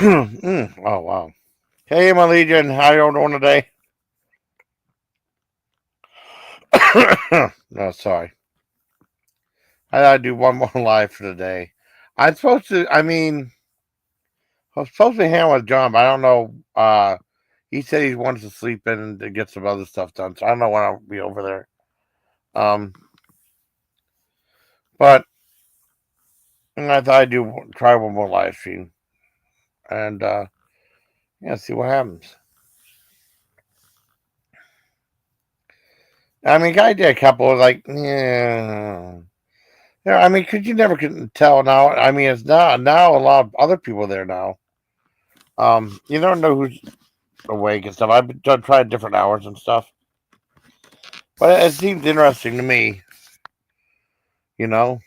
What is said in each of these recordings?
Oh wow. Hey my Legion, how you doing today? No, sorry. I gotta do one more live for today. I'm supposed to I was supposed to be hanging with John, but I don't know. He said he wants to sleep in and to get some other stuff done, so I don't know when I'll be over there. Um but I thought I'd try one more live stream and yeah, see what happens. I mean, I did a couple of yeah. Yeah, I mean, because you never can tell now. I mean, it's now a lot of other people there now. You don't know who's awake and stuff. I've been tried different hours and stuff, but it seems interesting to me. You know.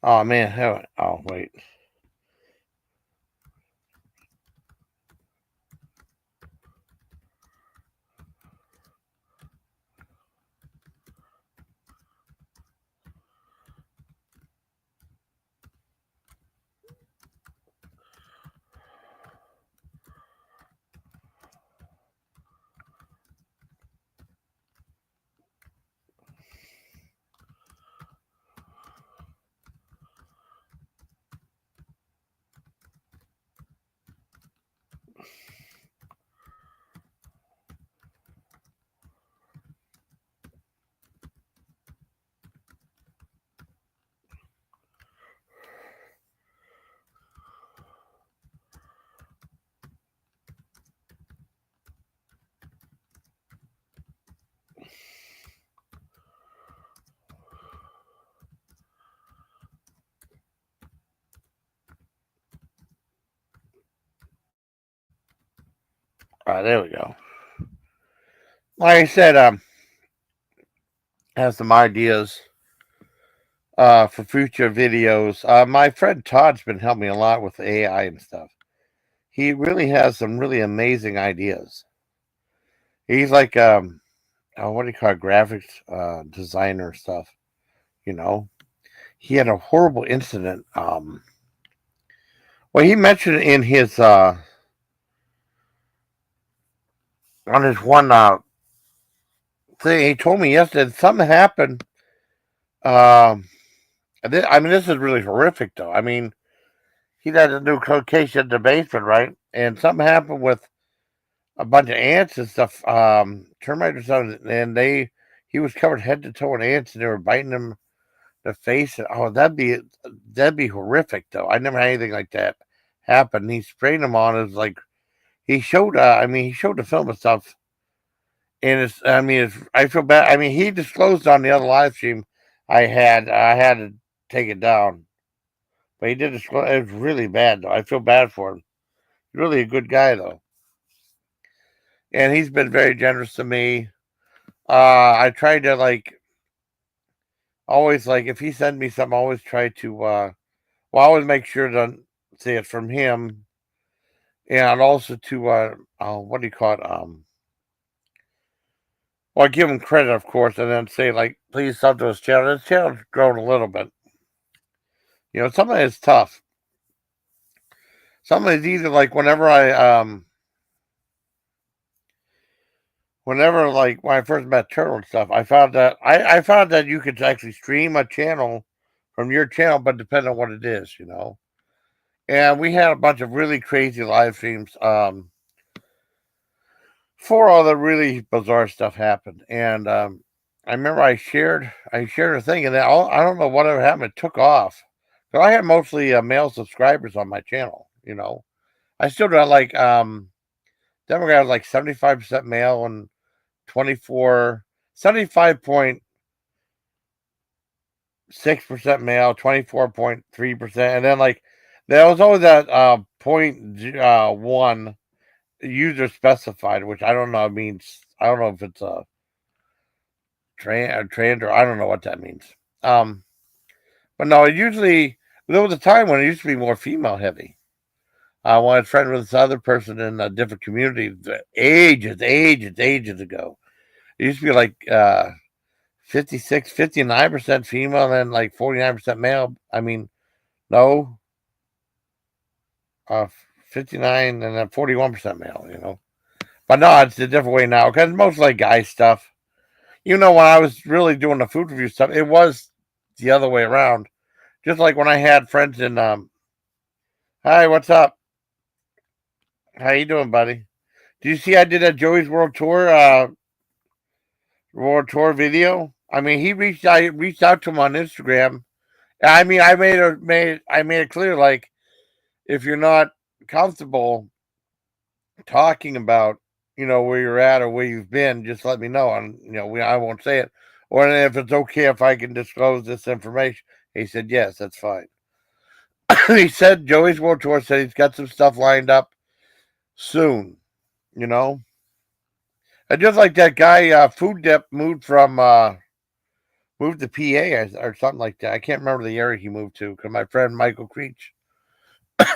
Oh man. Oh wait. All right, there we go. Like I said, have some ideas for future videos. My friend Todd's been helping me a lot with AI and stuff. He really has some really amazing ideas. He's like what do you call it, graphics designer stuff. You know, he had a horrible incident. Well, he mentioned in his on his one thing. He told me yesterday that something happened. Um, I mean, this is really horrific, though. I mean, he had a new location in the basement, right? And something happened with a bunch of ants and stuff, termites or something, and he was covered head to toe in ants, and they were biting him in the face. And, oh, that'd be horrific, though. I never had anything like that happen. He sprayed them on. It was like he showed. He showed the film and stuff, and I feel bad. I mean, he disclosed on the other live stream I had to take it down, but he did disclose. It was really bad, though. I feel bad for him. He's really a good guy, though, and he's been very generous to me. I tried to always if he sent me something, I always try to I always make sure to say it from him, and also to what do you call it? Well, I give him credit, of course, and then say please sub to his channel. His channel's grown a little bit. You know, some of it's tough. Some of it's either whenever when I first met Turtle and stuff, I found that you could actually stream a channel from your channel, but depending on what it is, you know. And we had a bunch of really crazy live streams. For all the really bizarre stuff happened, and I remember I shared a thing, and I don't know whatever happened. It took off. So I had mostly male subscribers on my channel. You know, I still got Demographic like 75% male and 75.6% male, 24.3%, and then like there was always that .1 user specified, which I don't know means. I don't know if it's a trans or I don't know what that means. But no, there was a time when it used to be more female heavy. When I was friend with this other person in a different community, ages ago. It used to be like 56, 59% female, and then like 49% male. I mean, no, 59 and then 41% male. But no, it's a different way now because most like guy stuff. When I was really doing the food review stuff, it was the other way around. Just like when I had friends in hi, what's up? How you doing, buddy? Do you see I did a Joey's World Tour video? I mean, I reached out to him on Instagram. I mean, I made it clear, like, if you're not comfortable talking about, where you're at or where you've been, just let me know, and I won't say it. Or if it's okay if I can disclose this information. He said, yes, that's fine. He said Joey's World Tour said he's got some stuff lined up soon, And just like that guy, Food Dip moved to PA or something like that. I can't remember the area he moved to because my friend Michael Creech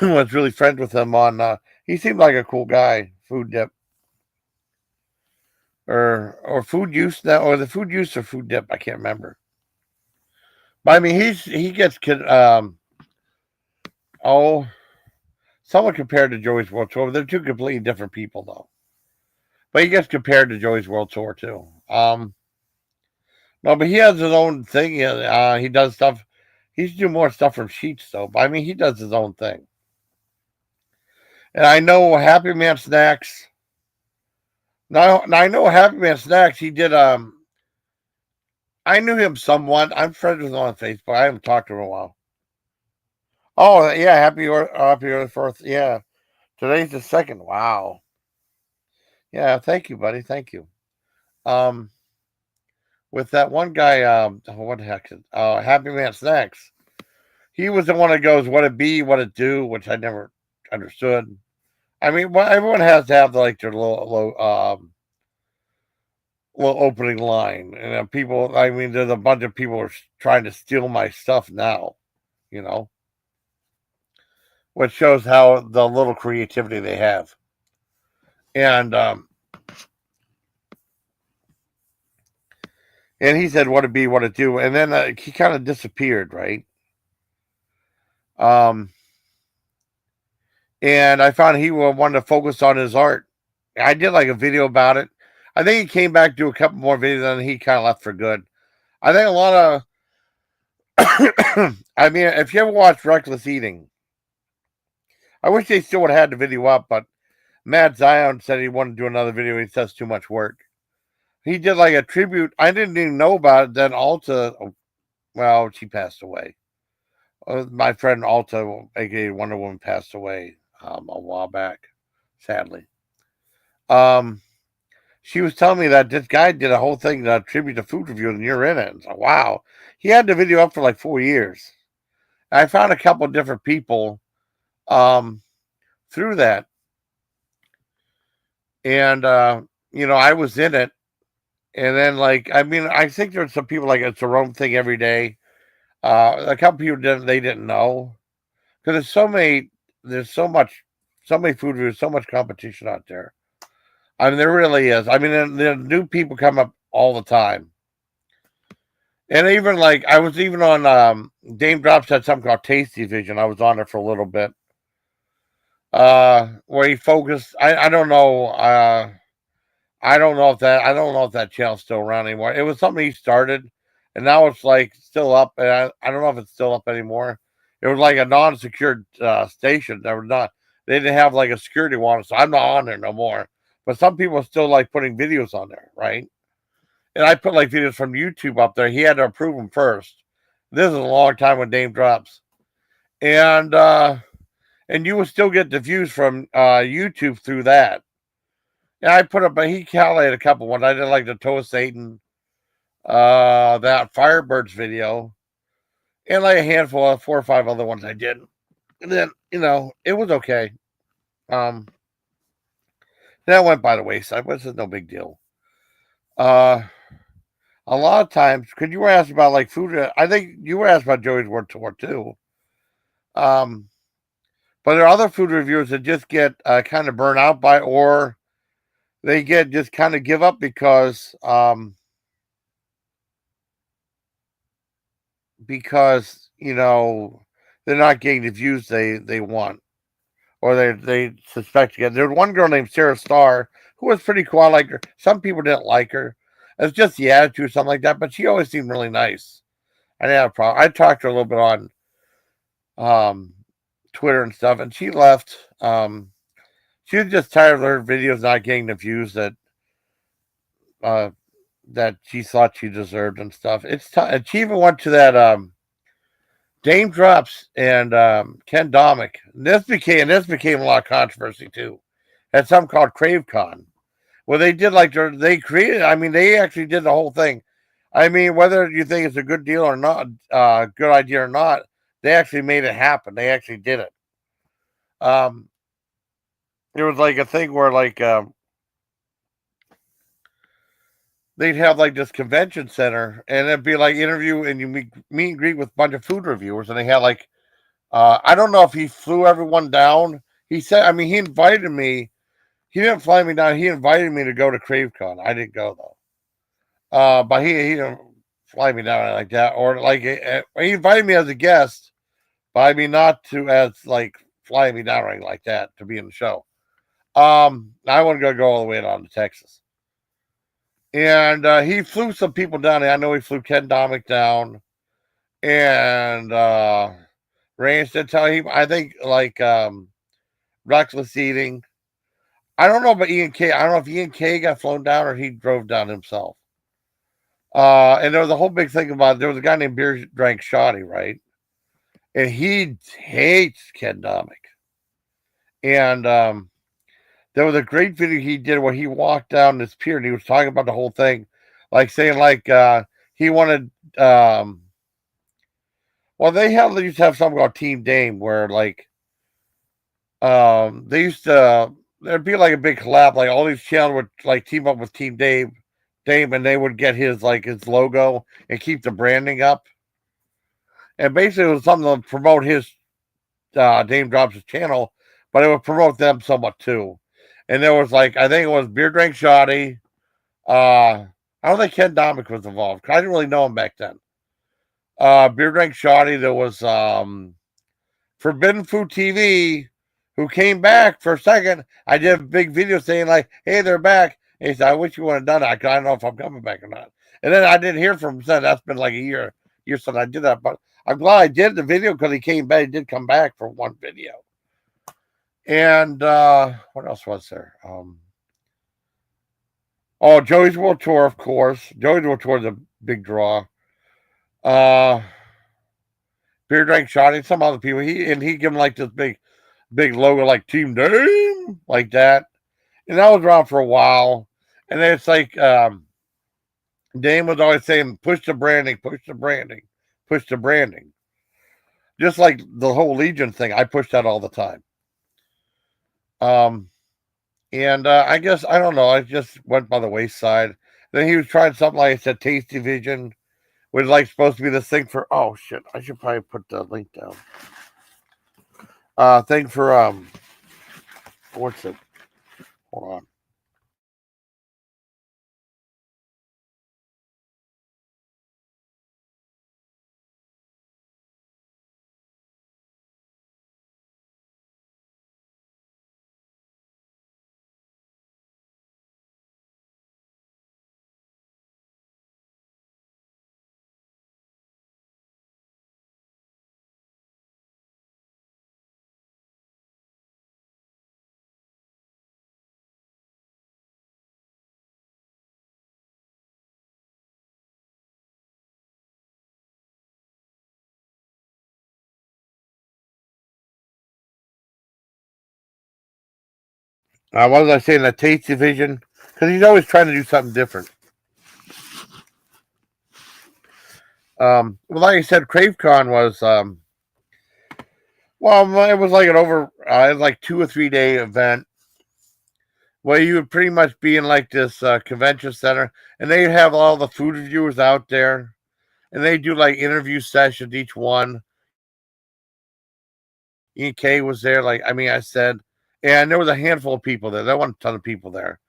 was really friends with him on. He seemed like a cool guy, Food Dip. Or Food Use now, or the Food Use or Food Dip, I can't remember. But I mean, he gets somewhat compared to Joey's World Tour. They're two completely different people, though. But he gets compared to Joey's World Tour too. No, but he has his own thing. He does stuff. He's doing more stuff from Chic, though. But I mean, he does his own thing. And I know Happy Man Snacks. Now I know Happy Man Snacks. He did. I knew him somewhat. I'm friends with him on Facebook. I haven't talked to him in a while. Oh yeah, happy Earth 4th. Yeah, today's the 2nd. Wow. Yeah, thank you, buddy. Thank you. With that one guy, what the heck? Happy Man Snacks. He was the one that goes, "What it be, what it do," which I never understood. I mean, everyone has to have like their little opening line, and people. I mean, there's a bunch of people are trying to steal my stuff now, which shows how the little creativity they have. And he said, "What it be, what it do," and then he kind of disappeared, right? And I found he wanted to focus on his art. I did like a video about it. I think he came back to do a couple more videos, and he kind of left for good. I think a lot of, I mean, if you ever watched Reckless Eating, I wish they still would have had the video up, but Matt Zion said he wanted to do another video. He says too much work. He did like a tribute. I didn't even know about it. Then Alta, well, she passed away. My friend Alta, aka Wonder Woman, passed away a while back, sadly. She was telling me that this guy did a whole thing to tribute to food reviews, and you're in it. It's like, wow. He had the video up for like 4 years. And I found a couple of different people through that. And, I was in it. And then, I think there's some people like it's their own thing every day. A couple people didn't know. Because there's so many food reviews, so much competition out there. I mean, there really is. I mean, the new people come up all the time. And even I was even on Dame Drops had something called Tasty Vision. I was on it for a little bit. Where he focused. I don't know. I don't know if that channel's still around anymore. It was something he started, and now it's still up. And I don't know if it's still up anymore. It was like a non-secured station. They didn't have a security warrant, so I'm not on there no more. But some people are still putting videos on there, right? And I put videos from YouTube up there. He had to approve them first. This is a long time when Dame Drops, and you will still get the views from YouTube through that. Yeah, I put up, but he calculated a couple ones. I did like the Toe Satan, that Firebirds video, and like a handful of 4 or 5 other ones I did. And then, it was okay. Um, that went by the wayside, but it's no big deal. Uh, a lot of times, because you were asked about like food, I think you were asked about Joey's World Tour too. Um, but there are other food reviewers that just get kind of burnt out by, or they get just kind of give up because they're not getting the views they want, or they suspect again. There was one girl named Sarah Starr who was pretty cool. I liked her. Some people didn't like her. It's just the attitude or something like that, but she always seemed really nice. I didn't have a problem. I talked to her a little bit on um, Twitter and stuff, and she left. She was just tired of her videos not getting the views uh, that she thought she deserved and stuff. It's and she even went to that Dame Drops and Ken Domic. This became a lot of controversy too. Had something called CraveCon, where they did they created. I mean, they actually did the whole thing. I mean, whether you think it's a good deal or not, good idea or not, they actually made it happen. They actually did it. Um, there was like a thing where they'd have like this convention center, and it'd be like interview, and you meet and greet with a bunch of food reviewers, and they had like I don't know if he flew everyone down. He said, I mean, he invited me. He didn't fly me down. He invited me to go to CraveCon. I didn't go though. But he didn't fly me down like that, or like he invited me as a guest, but I mean not to as like flying me down or anything like that to be in the show. I want to go all the way down to Texas, and he flew some people down. I know he flew Ken Domic down, and Ranch did tell him. I think like reckless eating. I don't know about Ian K. I don't know if Ian K got flown down or he drove down himself. And there was a whole big thing about there was a guy named Beer Drank Shoddy, right? And he hates Ken Domic. And there was a great video he did where he walked down this pier and he was talking about the whole thing, like saying he wanted they used to have something called Team Dame where they used to there'd be like a big collab, like all these channels would like team up with Dame, and they would get his logo and keep the branding up. And basically, it was something to promote his Dame Drops' channel, but it would promote them somewhat too. And there was I think it was Beer Drink Shoddy. I don't think Ken Domic was involved. I didn't really know him back then. Beer Drink Shoddy. There was Forbidden Food TV, who came back for a second. I did a big video saying "Hey, they're back." And he said, "I wish you would have done that. I don't know if I'm coming back or not." And then I didn't hear from him since. That's been like a year since I did that. But I'm glad I did the video because he came back. He did come back for one video. And what else was there? Joey's World Tour, of course. Joey's World Tour is a big draw. Uh, Beer Drink Shotty, some other people. He give him this big logo like Team Dame, like that. And that was around for a while. And then it's Dame was always saying, push the branding, push the branding, push the branding. Just like the whole Legion thing, I push that all the time. Um, and I guess, I don't know, I just went by the wayside. Then he was trying something like I said, Tasty Vision, was supposed to be this thing for, oh shit, I should probably put the link down. Thing for, what's it? Hold on. What was I saying? The taste division, because he's always trying to do something different. Well, like I said, CraveCon was well, it was like it was like 2 or 3 day event where you would pretty much be in like this convention center, and they'd have all the food reviewers out there, and they do like interview sessions each one. EK was there, like I mean, I said, and there was a handful of people there. There wasn't a ton of people there.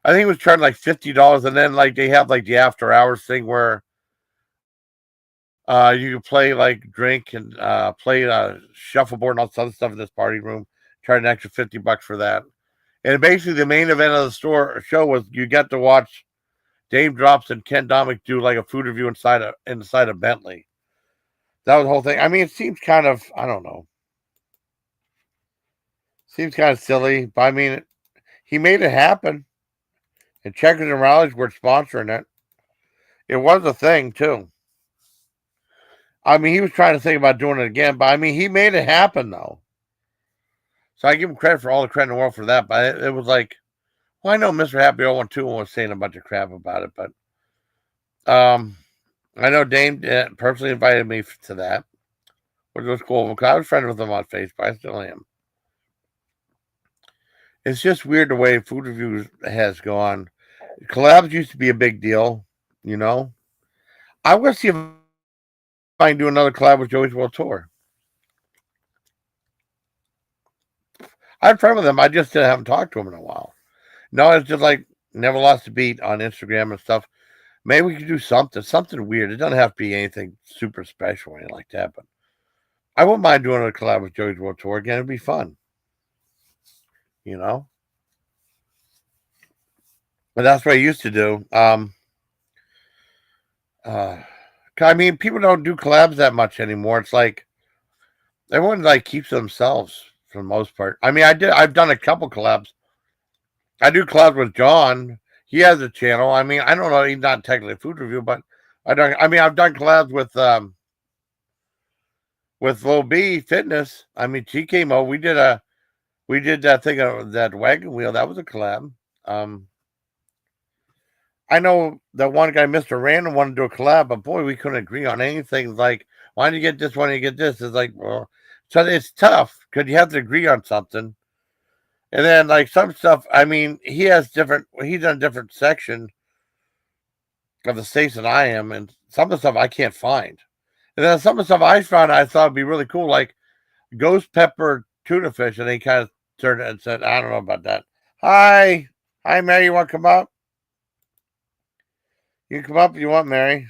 I think it was charged like $50, and then like they have like the after hours thing where you can play like drink and play shuffleboard and all this other stuff in this party room. Charge an extra $50 for that. And basically, the main event of the show was you get to watch Dave Drops and Ken Domic do like a food review inside a Bentley. That was the whole thing. I mean, it seems kind of, I don't know, seems kind of silly, but I mean, he made it happen. And Checkers and Rallies were sponsoring it. It was a thing too. I mean, he was trying to think about doing it again, but I mean, he made it happen though. So I give him credit for all the credit in the world for that. But it was like, well, I know Mr. Happy 012 was saying a bunch of crap about it, but I know Dame personally invited me to that, which was cool because I was friends with him on Facebook. I still am. It's just weird the way food reviews has gone. Collabs used to be a big deal, you know. I want to see if I can do another collab with Joey's World Tour. I'm friends with him. I just haven't talked to him in a while. No, it's just like never lost a beat on Instagram and stuff. Maybe we could do something weird. It doesn't have to be anything super special or anything like that, but I wouldn't mind doing a collab with Joey's World Tour again. It'd be fun, you know. But that's what I used to do. I mean, people don't do collabs that much anymore. It's like everyone like keeps to themselves for the most part. I mean, I've done a couple collabs. I do collabs with John. He has a channel. I mean, I don't know. He's not technically a food review, but I've done collabs with Lil B Fitness. I mean, she came over. We did that thing that wagon wheel. That was a collab. I know that one guy, Mr. Random, wanted to do a collab, but boy, we couldn't agree on anything. Like, why do you get this? Why do you get this? It's like, well, so it's tough because you have to agree on something. And then, like, some stuff, I mean, he's in a different section of the states than I am, and some of the stuff I can't find. And then some of the stuff I found I thought would be really cool, like ghost pepper tuna fish, and he kind of turned it and said, I don't know about that. Hi, Mary, you want to come up? You can come up if you want, Mary.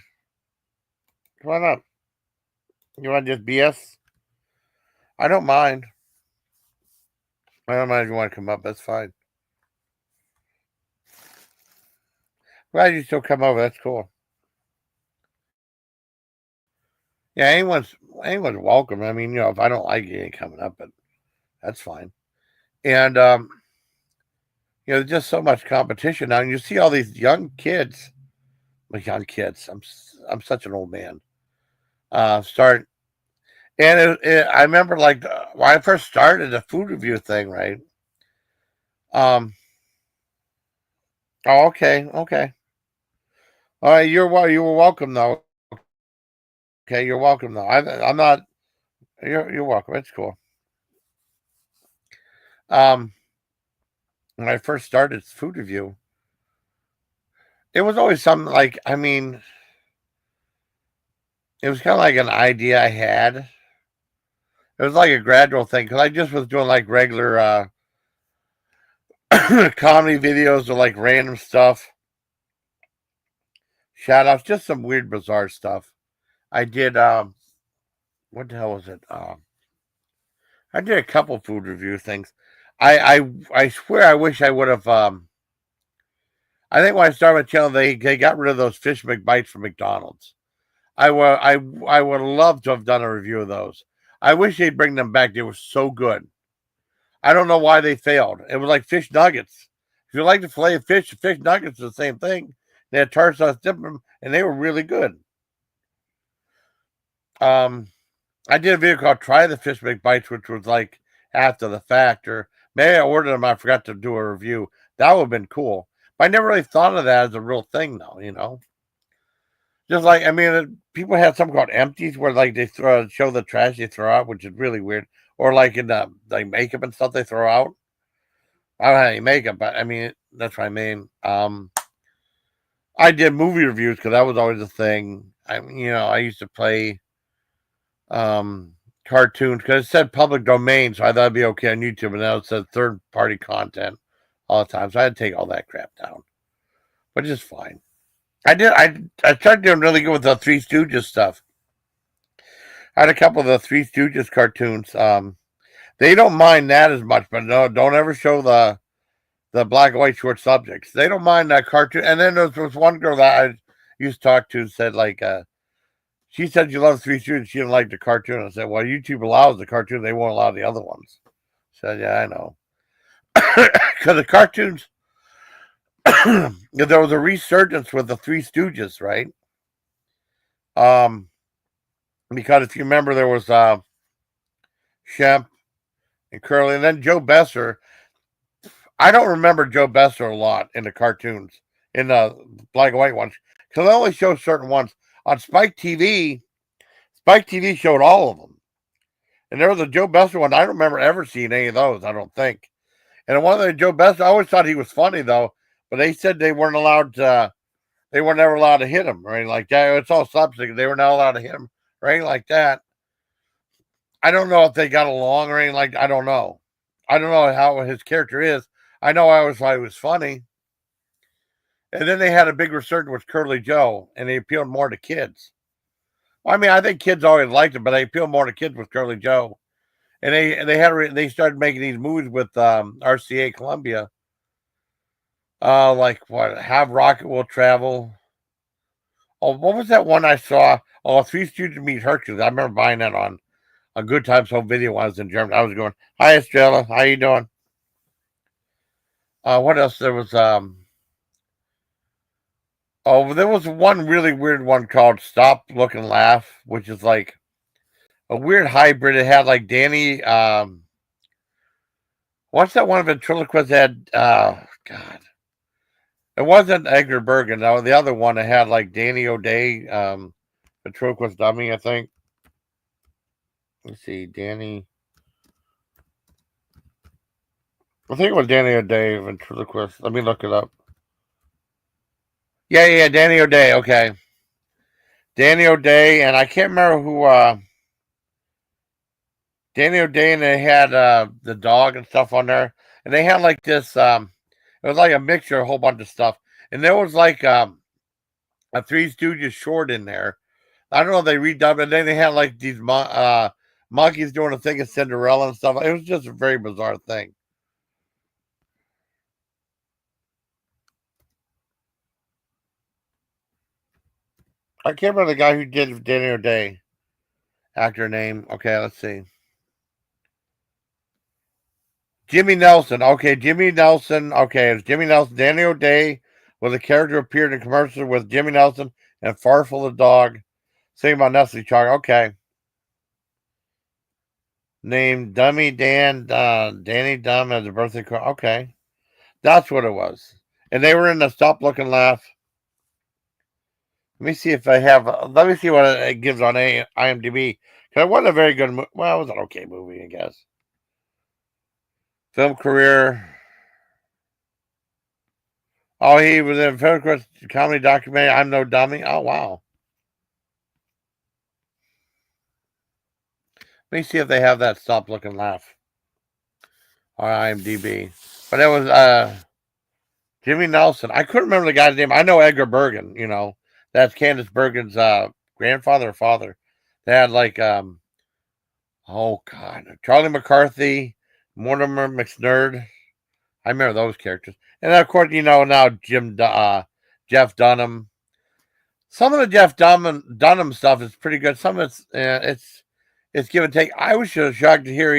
Come on up. You want to just BS? I don't mind. I don't mind if you want to come up. That's fine. Glad you still come over. That's cool. Yeah, anyone's welcome. I mean, if I don't like you, ain't coming up, but that's fine. And there's just so much competition now, and you see all these young kids. Young kids. I'm such an old man. Start, and I remember like when I first started the food review thing, right? Oh, okay. All right, you were welcome though. Okay, you're welcome though. I'm not. You're welcome. It's cool. When I first started food review, it was always something like, I mean, it was kind of like an idea I had. It was like a gradual thing because I just was doing like regular comedy videos or like random stuff, shout outs, just some weird, bizarre stuff. I did, what the hell was it? I did a couple food review things. I swear I wish I would have, I think when I started my channel, they got rid of those fish McBites from McDonald's. I would love to have done a review of those. I wish they'd bring them back. They were so good. I don't know why they failed. It was like fish nuggets. If you like the fillet of fish nuggets are the same thing. They had tartar sauce dip them, and they were really good. I did a video called "Try the Fish McBites," which was like after the fact, Maybe I ordered them. I forgot to do a review. That would have been cool. But I never really thought of that as a real thing, though. Just like, I mean, people have something called empties where like they show the trash they throw out, which is really weird. Or like in the like makeup and stuff they throw out. I don't have any makeup, but I mean that's what I mean. I did movie reviews because that was always a thing. I used to play cartoons because it said public domain, so I thought it'd be okay on YouTube, and now it said third party content all the time. So I had to take all that crap down, which is fine. I started doing really good with the Three Stooges stuff. I had a couple of the Three Stooges cartoons. They don't mind that as much, but no, don't ever show the black and white short subjects. They don't mind that cartoon. And then there was one girl that I used to talk to said like she said she loves Three Stooges. She didn't like the cartoon. I said, well, YouTube allows the cartoon. They won't allow the other ones. I said, yeah, I know. Because the cartoons, there was a resurgence with the Three Stooges, right? Because if you remember, there was Shemp and Curly, and then Joe Besser. I don't remember Joe Besser a lot in the cartoons, in the black and white ones, because they only show certain ones. On Spike TV showed all of them. And there was a Joe Besser one. I don't remember ever seeing any of those, I don't think. And one of the Joe Besser, I always thought he was funny, though, but they said they weren't allowed to, they were never allowed to hit him or anything like that. It's all substance. They were not allowed to hit him or anything like that. I don't know if they got along or anything like that. I don't know. I don't know how his character is. I know I always thought he was funny. And then they had a big resurgence with Curly Joe, and they appealed more to kids. Well, I mean, I think kids always liked it, but they appealed more to kids with Curly Joe. And they started making these movies with RCA Columbia, like what? Have Rocket Will Travel. Oh, what was that one I saw? Oh, Three Stooges Meet Hercules. I remember buying that on a Good Times Home Video when I was in Germany. I was going, "Hi, Estrella, how you doing?" What else? There was Oh, there was one really weird one called Stop, Look, and Laugh, which is like a weird hybrid. It had like Danny. What's that one ventriloquist had? God. It wasn't Edgar Bergen. No, the other one it had like Danny O'Day, ventriloquist dummy, I think. Let's see, Danny. I think it was Danny O'Day, ventriloquist. Let me look it up. Yeah, Danny O'Day. Okay. Danny O'Day, and I can't remember who Danny O'Day, and they had the dog and stuff on there. And they had like this it was like a mixture of a whole bunch of stuff. And there was like a Three Stooges short in there. I don't know if they redubbed it. And then they had like these monkeys doing a thing of Cinderella and stuff. It was just a very bizarre thing. I can't remember the guy who did Danny O'Day. Actor name. Okay, let's see. Jimmy Nelson. Okay, Jimmy Nelson. Okay, it's Jimmy Nelson. Danny O'Day was a character appeared in commercials with Jimmy Nelson and Farfel the dog. Singing about Nestle chocolate. Okay. Named Dummy Dan, Danny Dumb as a birthday card. Okay. That's what it was. And they were in the Stop, Look, and Laugh. Let me see if I have. Let me see what it gives on IMDb. Because it wasn't a very good movie. Well, it was an okay movie, I guess. Film career. Oh, he was in a film comedy documentary, I'm No Dummy. Oh, wow. Let me see if they have that Stop, Look, and Laugh on IMDb. But it was Jimmy Nelson. I couldn't remember the guy's name. I know Edgar Bergen, That's Candace Bergen's grandfather or father. They had like oh god, Charlie McCarthy, Mortimer McSnurd. I remember those characters. And of course, now Jeff Dunham. Some of the Jeff Dunham stuff is pretty good. Some of it's give and take. I was shocked to hear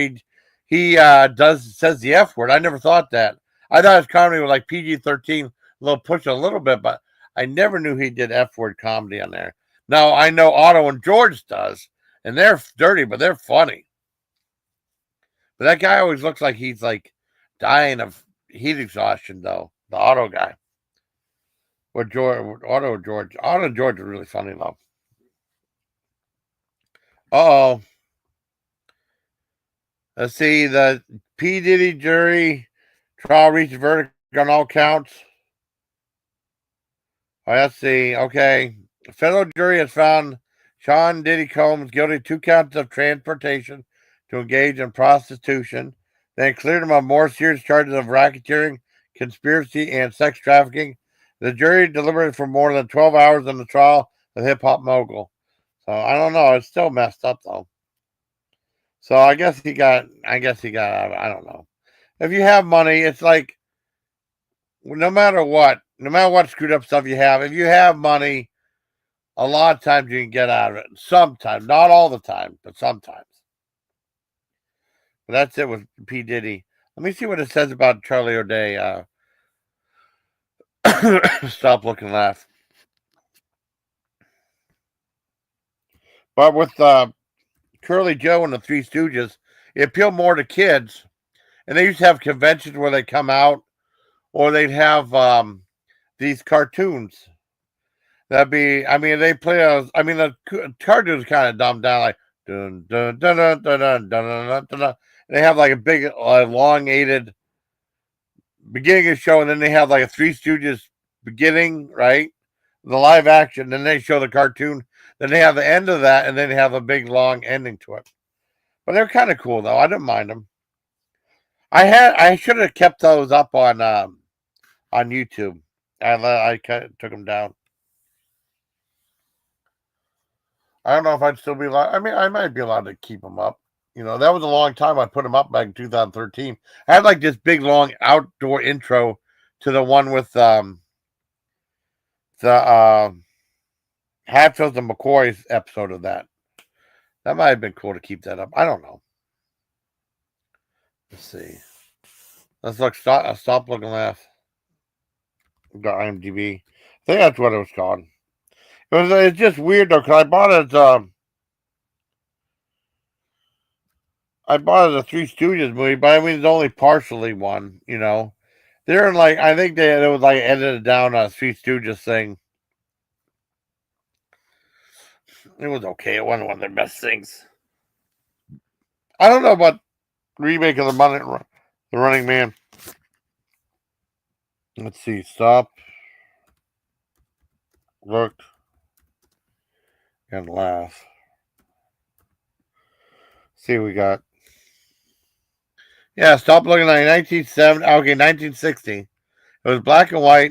he says the F word. I never thought that. I thought his comedy was like PG-13, a little push a little bit, but I never knew he did F word comedy on there. Now I know Otto and George does, and they're dirty, but they're funny. But that guy always looks like he's like dying of heat exhaustion, though. The auto guy. With George, Auto George is really funny, though. Uh-oh. Let's see. The P. Diddy jury trial reached verdict on all counts. Let's see. Okay. The federal jury has found Sean Diddy Combs guilty of 2 counts of transportation to engage in prostitution. They cleared him of more serious charges of racketeering, conspiracy, and sex trafficking. The jury deliberated for more than 12 hours on the trial of hip hop mogul. So I don't know. It's still messed up though. So I guess he got. I don't know. If you have money, it's like no matter what screwed up stuff you have, if you have money, a lot of times you can get out of it. Sometimes, not all the time, but sometimes. But that's it with P. Diddy. Let me see what it says about Charlie O'Day. Stop, look, and laugh. But with Curly Joe and the Three Stooges, it appealed more to kids. And they used to have conventions where they come out, or they'd have these cartoons. That'd be, I mean, they play, the cartoons kind of dumbed down, like, dun, dun, dun, dun, dun, dun, dun, dun, dun, dun. They have like a big, elongated beginning of the show, and then they have like a Three Stooges beginning, right? The live action, then they show the cartoon, then they have the end of that, and then they have a big long ending to it. But they're kind of cool though. I didn't mind them. I should have kept those up on YouTube. I took them down. I don't know if I'd still be allowed. I mean, I might be allowed to keep them up. You know, that was a long time. I put them up back in 2013. I had like this big long outdoor intro to the one with the Hatfields and McCoy's episode of that. That might have been cool to keep that up. I don't know. Let's see. Let's look. Stop, look, and laugh. Got IMDb. I think that's what it was called. It's just weird though, because I bought it as a Three Stooges movie, but I mean it's only partially one, you know. They're like, I think it was like edited down a Three Stooges thing. It was okay. It wasn't one of their best things. I don't know about remake of the Running Man. Let's see. Stop. Look. And laugh. See what we got. Yeah, stop looking like 1970. Okay, 1960. It was black and white.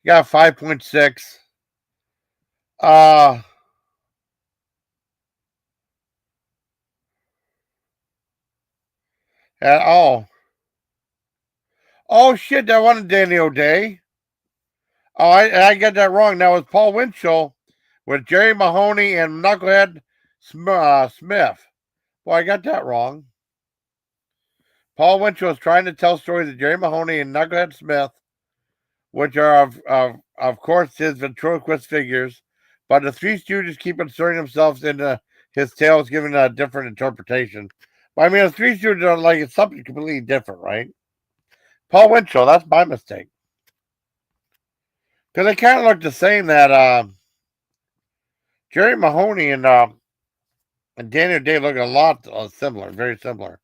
You got 5.6. Oh shit, that wasn't Danny O'Day. Oh, I got that wrong. That was Paul Winchell with Jerry Mahoney and Knucklehead Smith. Well, I got that wrong. Paul Winchell was trying to tell stories of Jerry Mahoney and Knucklehead Smith, which are of course his ventriloquist figures, but the Three Stooges keep inserting themselves into his tales, giving a different interpretation. But I mean, the Three Stooges are like it's something completely different, right? Paul Winchell, that's my mistake. Because they kind of look the same. That Jerry Mahoney and Daniel Day look a lot similar, very similar.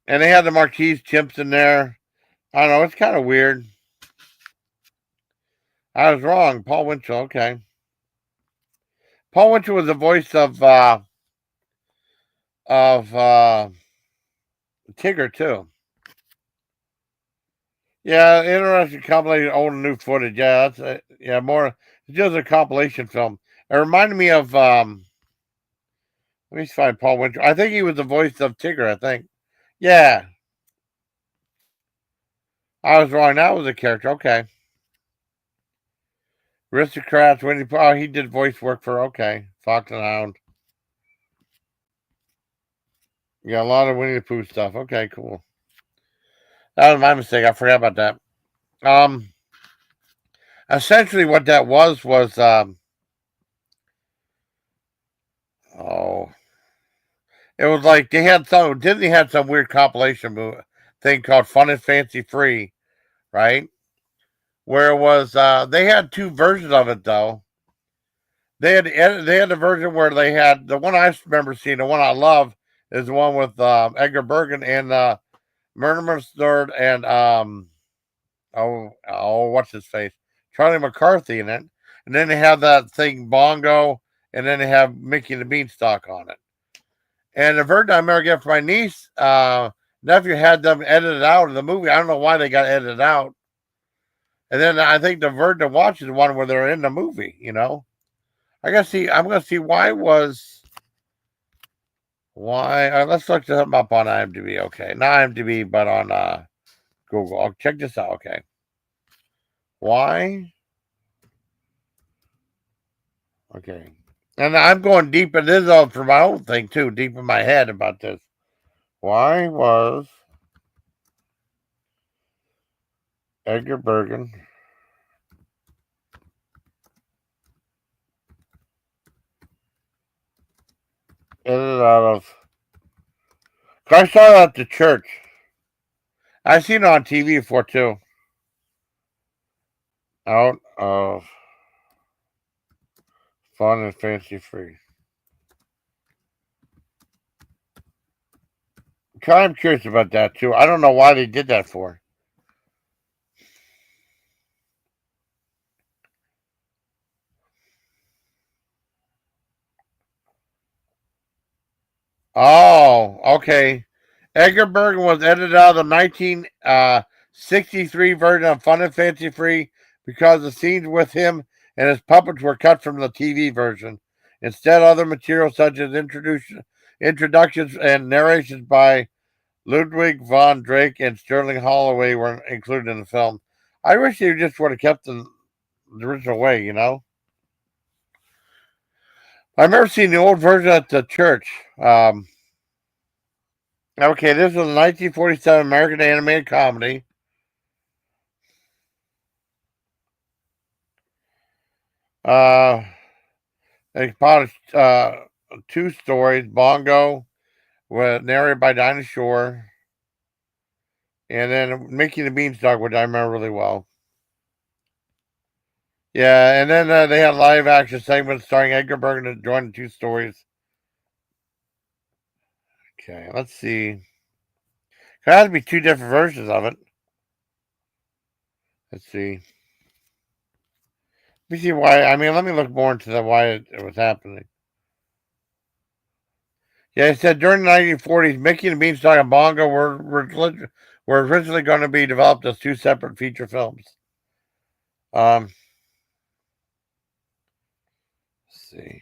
And they had the Marquise chimps in there. I don't know, it's kind of weird. I was wrong. Paul Winchell, okay. Paul Winchell was the voice of Tigger too. Yeah, interesting compilation, old and new footage. Yeah, that's more. It's just a compilation film. It reminded me of let me find Paul Winchell. I think he was the voice of Tigger. I think. Yeah, I was wrong. That was a character. Okay. Aristocrats. He did voice work for Fox and Hound. You got a lot of Winnie the Pooh stuff. Okay, cool. That was my mistake. I forgot about that. Essentially, what that was it was like they had Disney had some weird compilation movie. thing called Fun and Fancy Free, right? Where it was, they had two versions of it though. They had the version where they had the one I remember seeing, the one I love is the one with Edgar Bergen and Murder Mustard and what's his face, Charlie McCarthy in it, and then they have that thing Bongo, and then they have Mickey and the Beanstalk on it. And the version I remember getting for my niece, nephew had them edited out of the movie. I don't know why they got edited out. And then I think the version to watch is the one where they're in the movie. You know, I gotta see. I'm gonna see why. Let's look this up on IMDb. Okay, not IMDb, but on Google. I'll check this out. Okay, why? Okay, and I'm going deep in this for my own thing too, deep in my head about this. Why was Edgar Bergen edited out of? I saw that at the church. I've seen it on TV before too. Out of Fun and Fancy Free. I'm curious about that too. I don't know why they did that for. Oh, okay. Edgar Bergen was edited out of the 1963 version of Fun and Fancy Free because the scenes with him and his puppets were cut from the TV version. Instead, other material such as introductions and narrations by Ludwig von Drake and Sterling Holloway were included in the film. I wish they just would have kept the original way, you know? I remember seeing the old version at the church. Okay, this was a 1947 American animated comedy. They published two stories. Bongo, was narrated by Dinah Shore, and then Mickey the Beanstalk, which I remember really well. Yeah, and then they had live action segments starring Edgar Bergen to join the two stories. Okay, let's see. There has to be two different versions of it. Let's see. Let me see why. I mean, let me look more into why it was happening. Yeah, it said during the 1940s, Mickey and the Beanstalk and Bongo were originally going to be developed as two separate feature films. Let's see.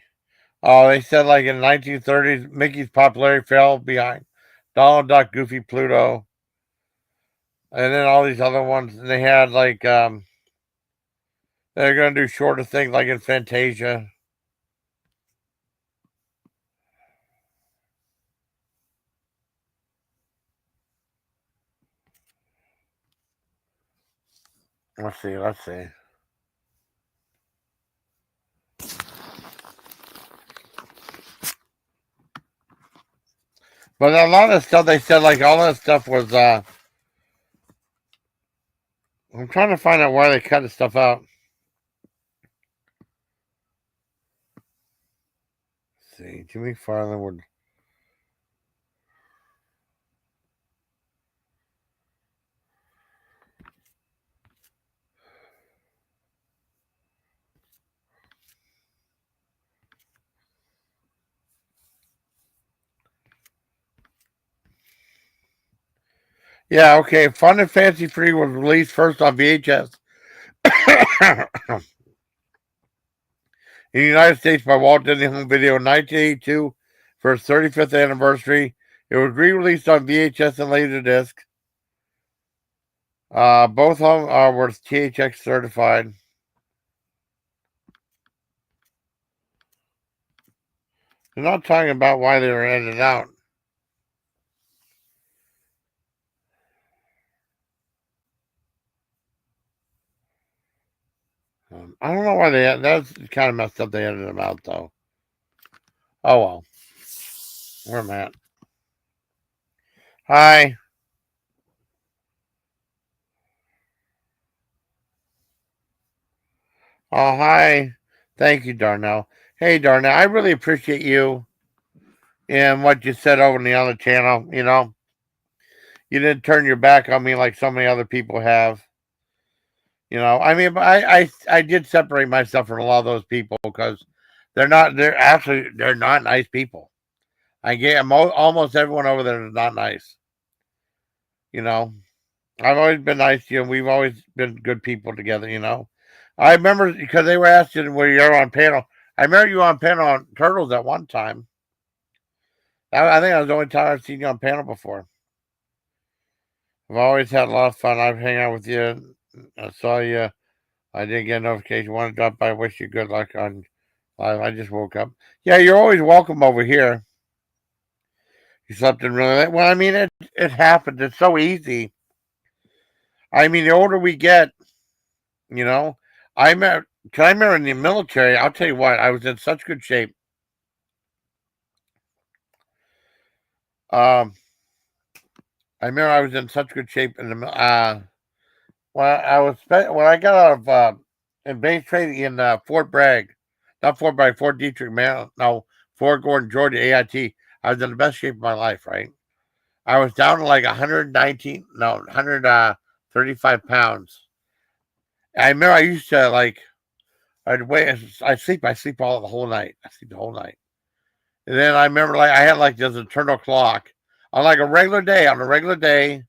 Oh, they said like in the 1930s, Mickey's popularity fell behind Donald Duck, Goofy, Pluto, and then all these other ones. And they had like they're going to do shorter things like in Fantasia. Let's see. But a lot of stuff they said, like all that stuff was. I'm trying to find out why they cut the stuff out. Let's see, Jimmy Farland would. Yeah, okay. Fun and Fancy Free was released first on VHS in the United States by Walt Disney Home Video in 1982 for its 35th anniversary. It was re-released on VHS and Laserdisc. Both of them were THX certified. They're not talking about why they were edited out. I don't know why that's kind of messed up. They edited them out though. Oh well. Where am I at? Hi. Oh, hi. Thank you, Darnell. Hey, Darnell, I really appreciate you and what you said over on the other channel. You didn't turn your back on me like so many other people have. I mean, I did separate myself from a lot of those people because they're not nice people. I get almost everyone over there is not nice. You know, I've always been nice to you, and we've always been good people together. I remember because they were asking where you're on panel. I remember you on panel on Turtles at one time. I think that was the only time I've seen you on panel before. I've always had a lot of fun. I've hung out with you. I saw you. I didn't get a notification. Want to drop by? Wish you good luck on live. I just woke up. Yeah, you're always welcome over here. You slept in really late. Well, I mean, it happens. It's so easy. I mean, the older we get, you know, I remember, cause I remember in the military, I'll tell you what, I was in such good shape. Um, I remember I was in such good shape in the when I got out of in base training in Fort Bragg, not Fort Bragg, Fort Detrick, Maryland, no, Fort Gordon, Georgia, AIT. I was in the best shape of my life, right? I was down to like 135 pounds. I remember I used to like I'd wait. I sleep all the whole night. I sleep the whole night. And then I remember like I had like this internal clock on like a regular day. On a regular day,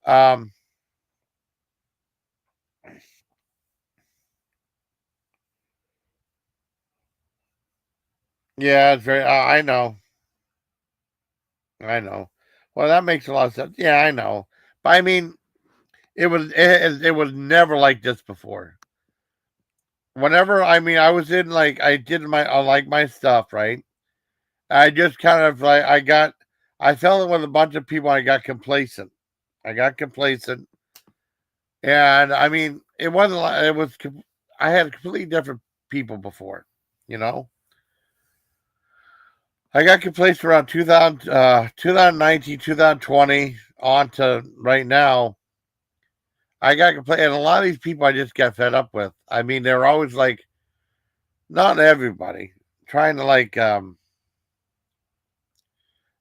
um, yeah, it's very. I know. Well, that makes a lot of sense. Yeah, I know. But I mean, it was never like this before. Whenever I was in like I did my stuff right. I just kind of like I fell in with a bunch of people. I got complacent. I got complacent, and I mean, it wasn't like it was. I had completely different people before, you know. I got complacent around 2019, 2020 on to right now. I got complacent, and a lot of these people I just got fed up with. I mean, they're always like, not everybody, trying to like,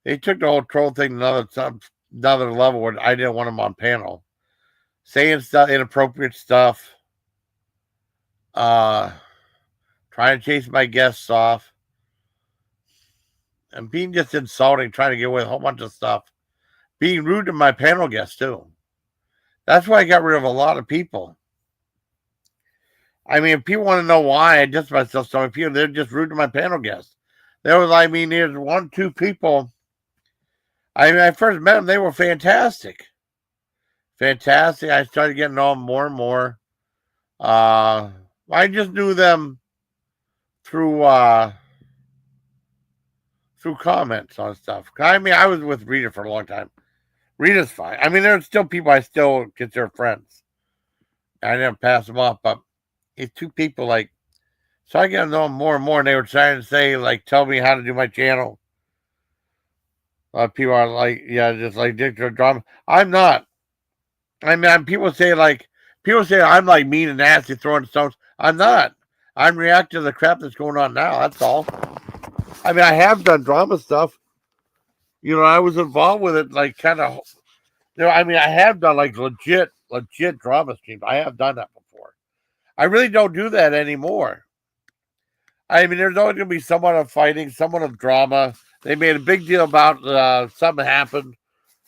they took the whole troll thing another level where I didn't want them on panel, saying stuff, inappropriate stuff, uh, trying to chase my guests off, and being just insulting, trying to get away with a whole bunch of stuff, being rude to my panel guests too. That's why I got rid of a lot of people. I mean, if people want to know why I dissed myself so many people, they're just rude to my panel guests. There's one, two people. I mean, I first met them, they were fantastic. Fantastic. I started getting to know them more and more. I just knew them through through comments on stuff. I mean, I was with Rita for a long time. Rita's fine. I mean, there's still people I still consider friends. I never pass them off, but it's two people like. So I got to know them more and more, and they were trying to say like, tell me how to do my channel. People are like, yeah, just like dictator drama. I'm not. I mean, people say I'm like mean and nasty, throwing stones. I'm not. I'm reacting to the crap that's going on now. That's all. I mean, I have done drama stuff. I was involved with it, like kind of. I mean, I have done like legit drama streams. I have done that before. I really don't do that anymore. I mean, there's always going to be someone of fighting, someone of drama. They made a big deal about something happened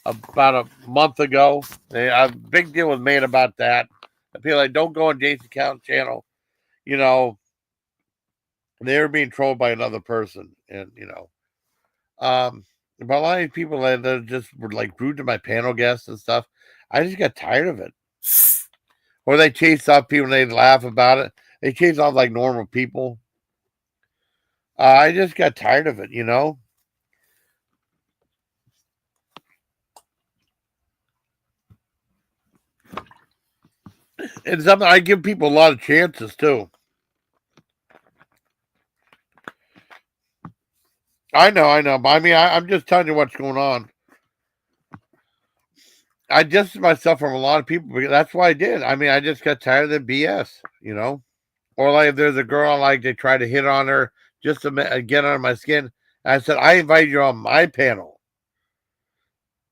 about a month ago. A big deal was made about that. I feel like don't go on Jason Count's channel. You know, they were being trolled by another person, and but a lot of people that just were like rude to my panel guests and stuff. I just got tired of it. Or they chase off people and they laugh about it. They chase off like normal people. I just got tired of it. And something I give people a lot of chances too. I know. But I mean, I'm just telling you what's going on. I distanced myself from a lot of people because that's why I did. I mean, I just got tired of the BS. Or like if there's a girl like they try to hit on her just to get under my skin. I said, I invite you on my panel.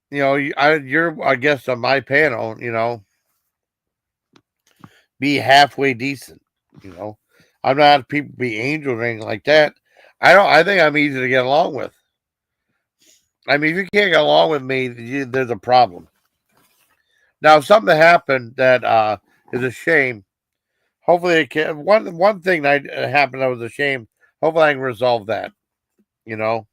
You know, you're a guest on my panel. You know, be halfway decent. You know, I'm not people be angels or anything like that. I don't. I think I'm easy to get along with. I mean, if you can't get along with me, there's a problem. Now, if something happened that is a shame, hopefully it can. One thing that happened that was a shame. Hopefully, I can resolve that. You know,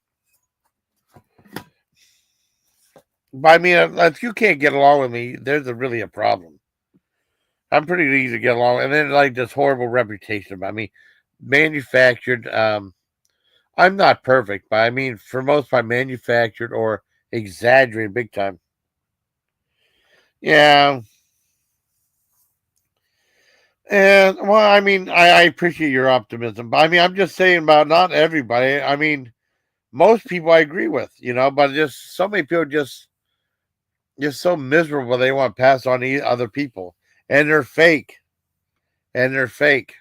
but I mean, if you can't get along with me, there's really a problem. I'm pretty easy to get along, and then like this horrible reputation about me, manufactured. I'm not perfect, but I mean, for most part, manufactured or exaggerated big time. Yeah, and well, I mean, I appreciate your optimism, but I mean, I'm just saying about not everybody. I mean, most people I agree with, you know, but just so many people just so miserable they want to pass on to other people, and they're fake, and they're fake.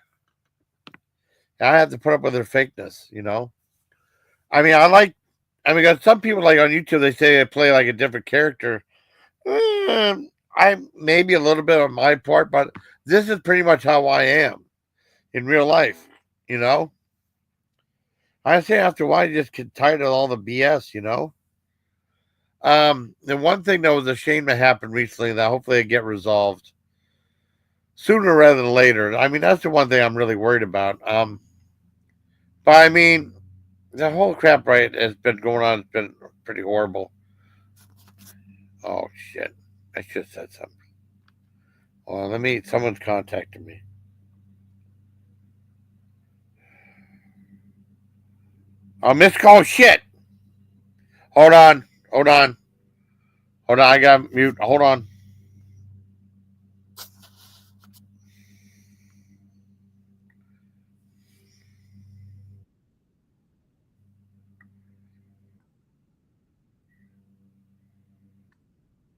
I have to put up with their fakeness, you know. I mean, I mean, got some people like on YouTube they say I play like a different character. I maybe a little bit on my part, but this is pretty much how I am in real life, you know. I say after a while, you just get tired of all the BS, you know. The one thing that was a shame that happened recently that hopefully it get resolved sooner rather than later. I mean, that's the one thing I'm really worried about. But I mean, the whole crap right has been going on. It's been pretty horrible. Oh shit! I should have said something. Well, let me. Someone's contacted me. Oh, missed call. Shit. Hold on. Hold on. Hold on. I got mute. Hold on.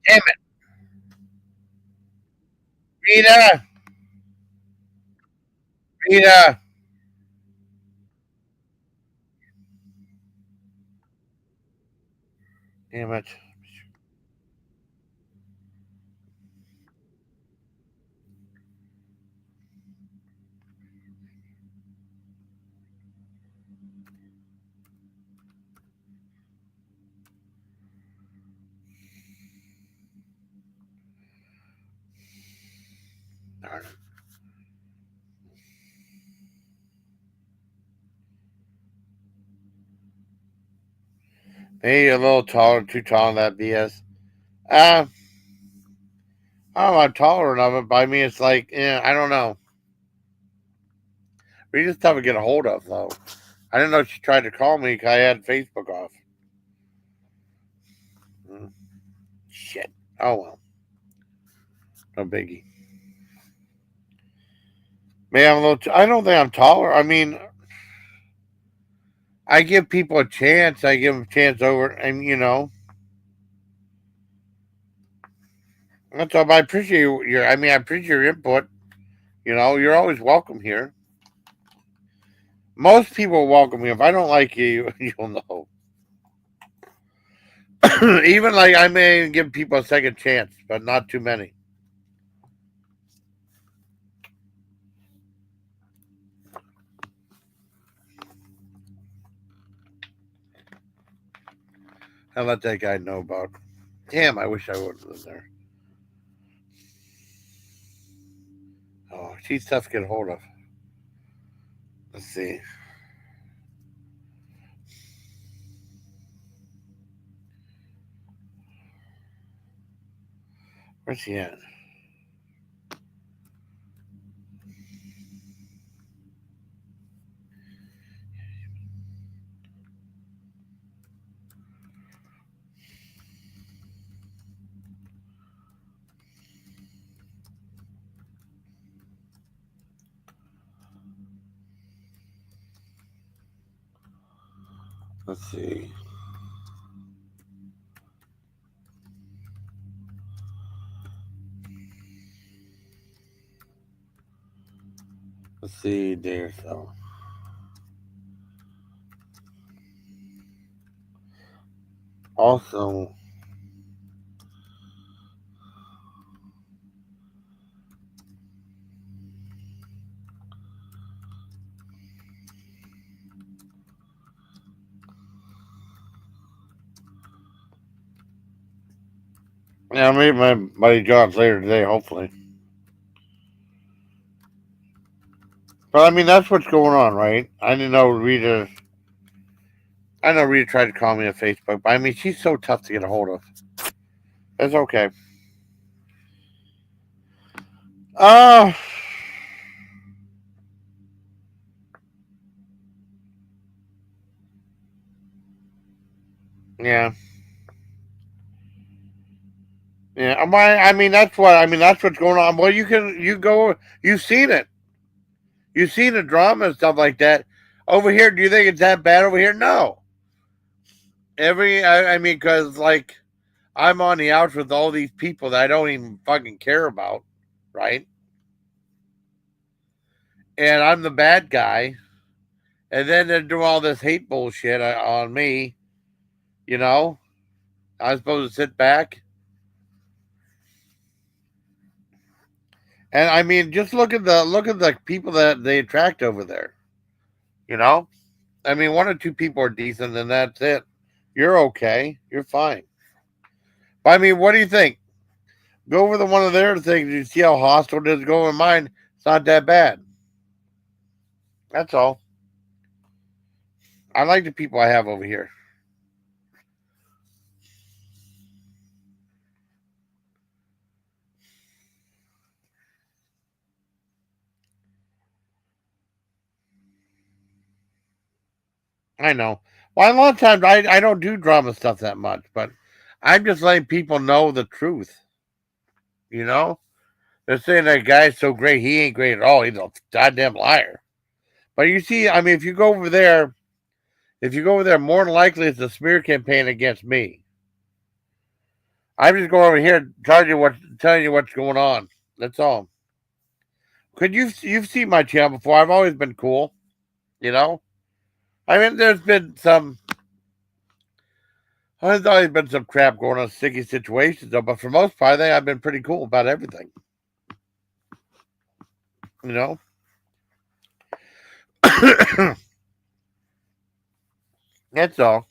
Damn it, Rita. Rita. Damn it. Darn it. Maybe a little taller, too tall in that BS. Uh, I don't know. I'm tolerant of it, but I mean, it's like, yeah, I don't know. Rita's tough to get a hold of, though. I didn't know she tried to call me because I had Facebook off. Mm, shit. Oh well. No biggie. Maybe I'm a little. I don't think I'm taller. I mean, I give people a chance. I give them a chance over, and you know, that's all. But I appreciate your. I mean, I appreciate your input. You know, you're always welcome here. Most people welcome you. If I don't like you, you'll know. Even like I may give people a second chance, but not too many. I let that guy know about. Damn, I wish I would have been there. Oh, she's tough to get a hold of. Let's see. Where's she at? Let's see. Let's see there. So also, yeah, I'll meet my buddy John's later today, hopefully. But I mean, that's what's going on, right? I didn't know Rita. I know Rita tried to call me on Facebook, but I mean, she's so tough to get a hold of. It's okay. Uh, yeah. Yeah, I mean that's what I mean. That's what's going on. Well, you go. You've seen it. You've seen the drama and stuff like that. Over here, do you think it's that bad over here? No. I mean, because like I'm on the outs with all these people that I don't even fucking care about, right? And I'm the bad guy, and then they're doing all this hate bullshit on me. You know, I'm supposed to sit back, and I mean, just look at the people that they attract over there. You know, I mean, one or two people are decent, and that's it. You're okay. You're fine. But I mean, what do you think? Go over the one of their things. You see how hostile it is. Go over mine. It's not that bad. That's all. I like the people I have over here. I know. Well, a lot of times I don't do drama stuff that much, but I'm just letting people know the truth. You know, they're saying that guy's so great. He ain't great at all. He's a goddamn liar. But you see, I mean, if you go over there, more than likely it's a smear campaign against me. I'm just going over here telling you what's going on. That's all. Could you've seen my channel before? I've always been cool. You know, I mean, there's always been some crap going on, sticky situations though. But for most part, I think I've been pretty cool about everything. You know, that's all.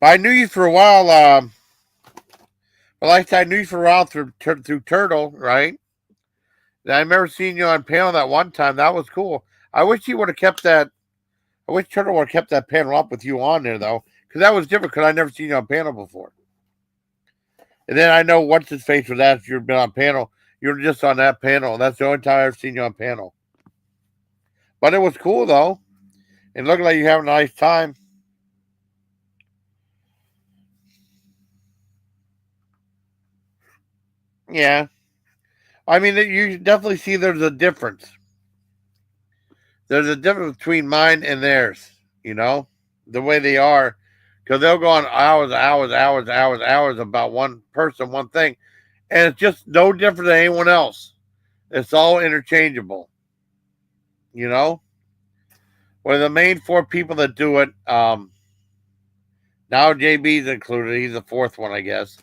But I knew you for a while. Well, like I said, I knew you for a while through Turtle, right? And I remember seeing you on panel that one time. That was cool. I wish you would have kept that. I wish Turtle would have kept that panel up with you on there though, because that was different. Because I never seen you on panel before. And then I know what's his face was asked if you've been on panel. You were just on that panel. That's the only time I've ever seen you on panel. But it was cool though. And looked like you having a nice time. Yeah. I mean, you definitely see there's a difference. There's a difference between mine and theirs, you know, the way they are. Because they'll go on hours about one person, one thing. And it's just no different than anyone else. It's all interchangeable, you know? Well, the main four people that do it, now JB's included. He's the fourth one, I guess.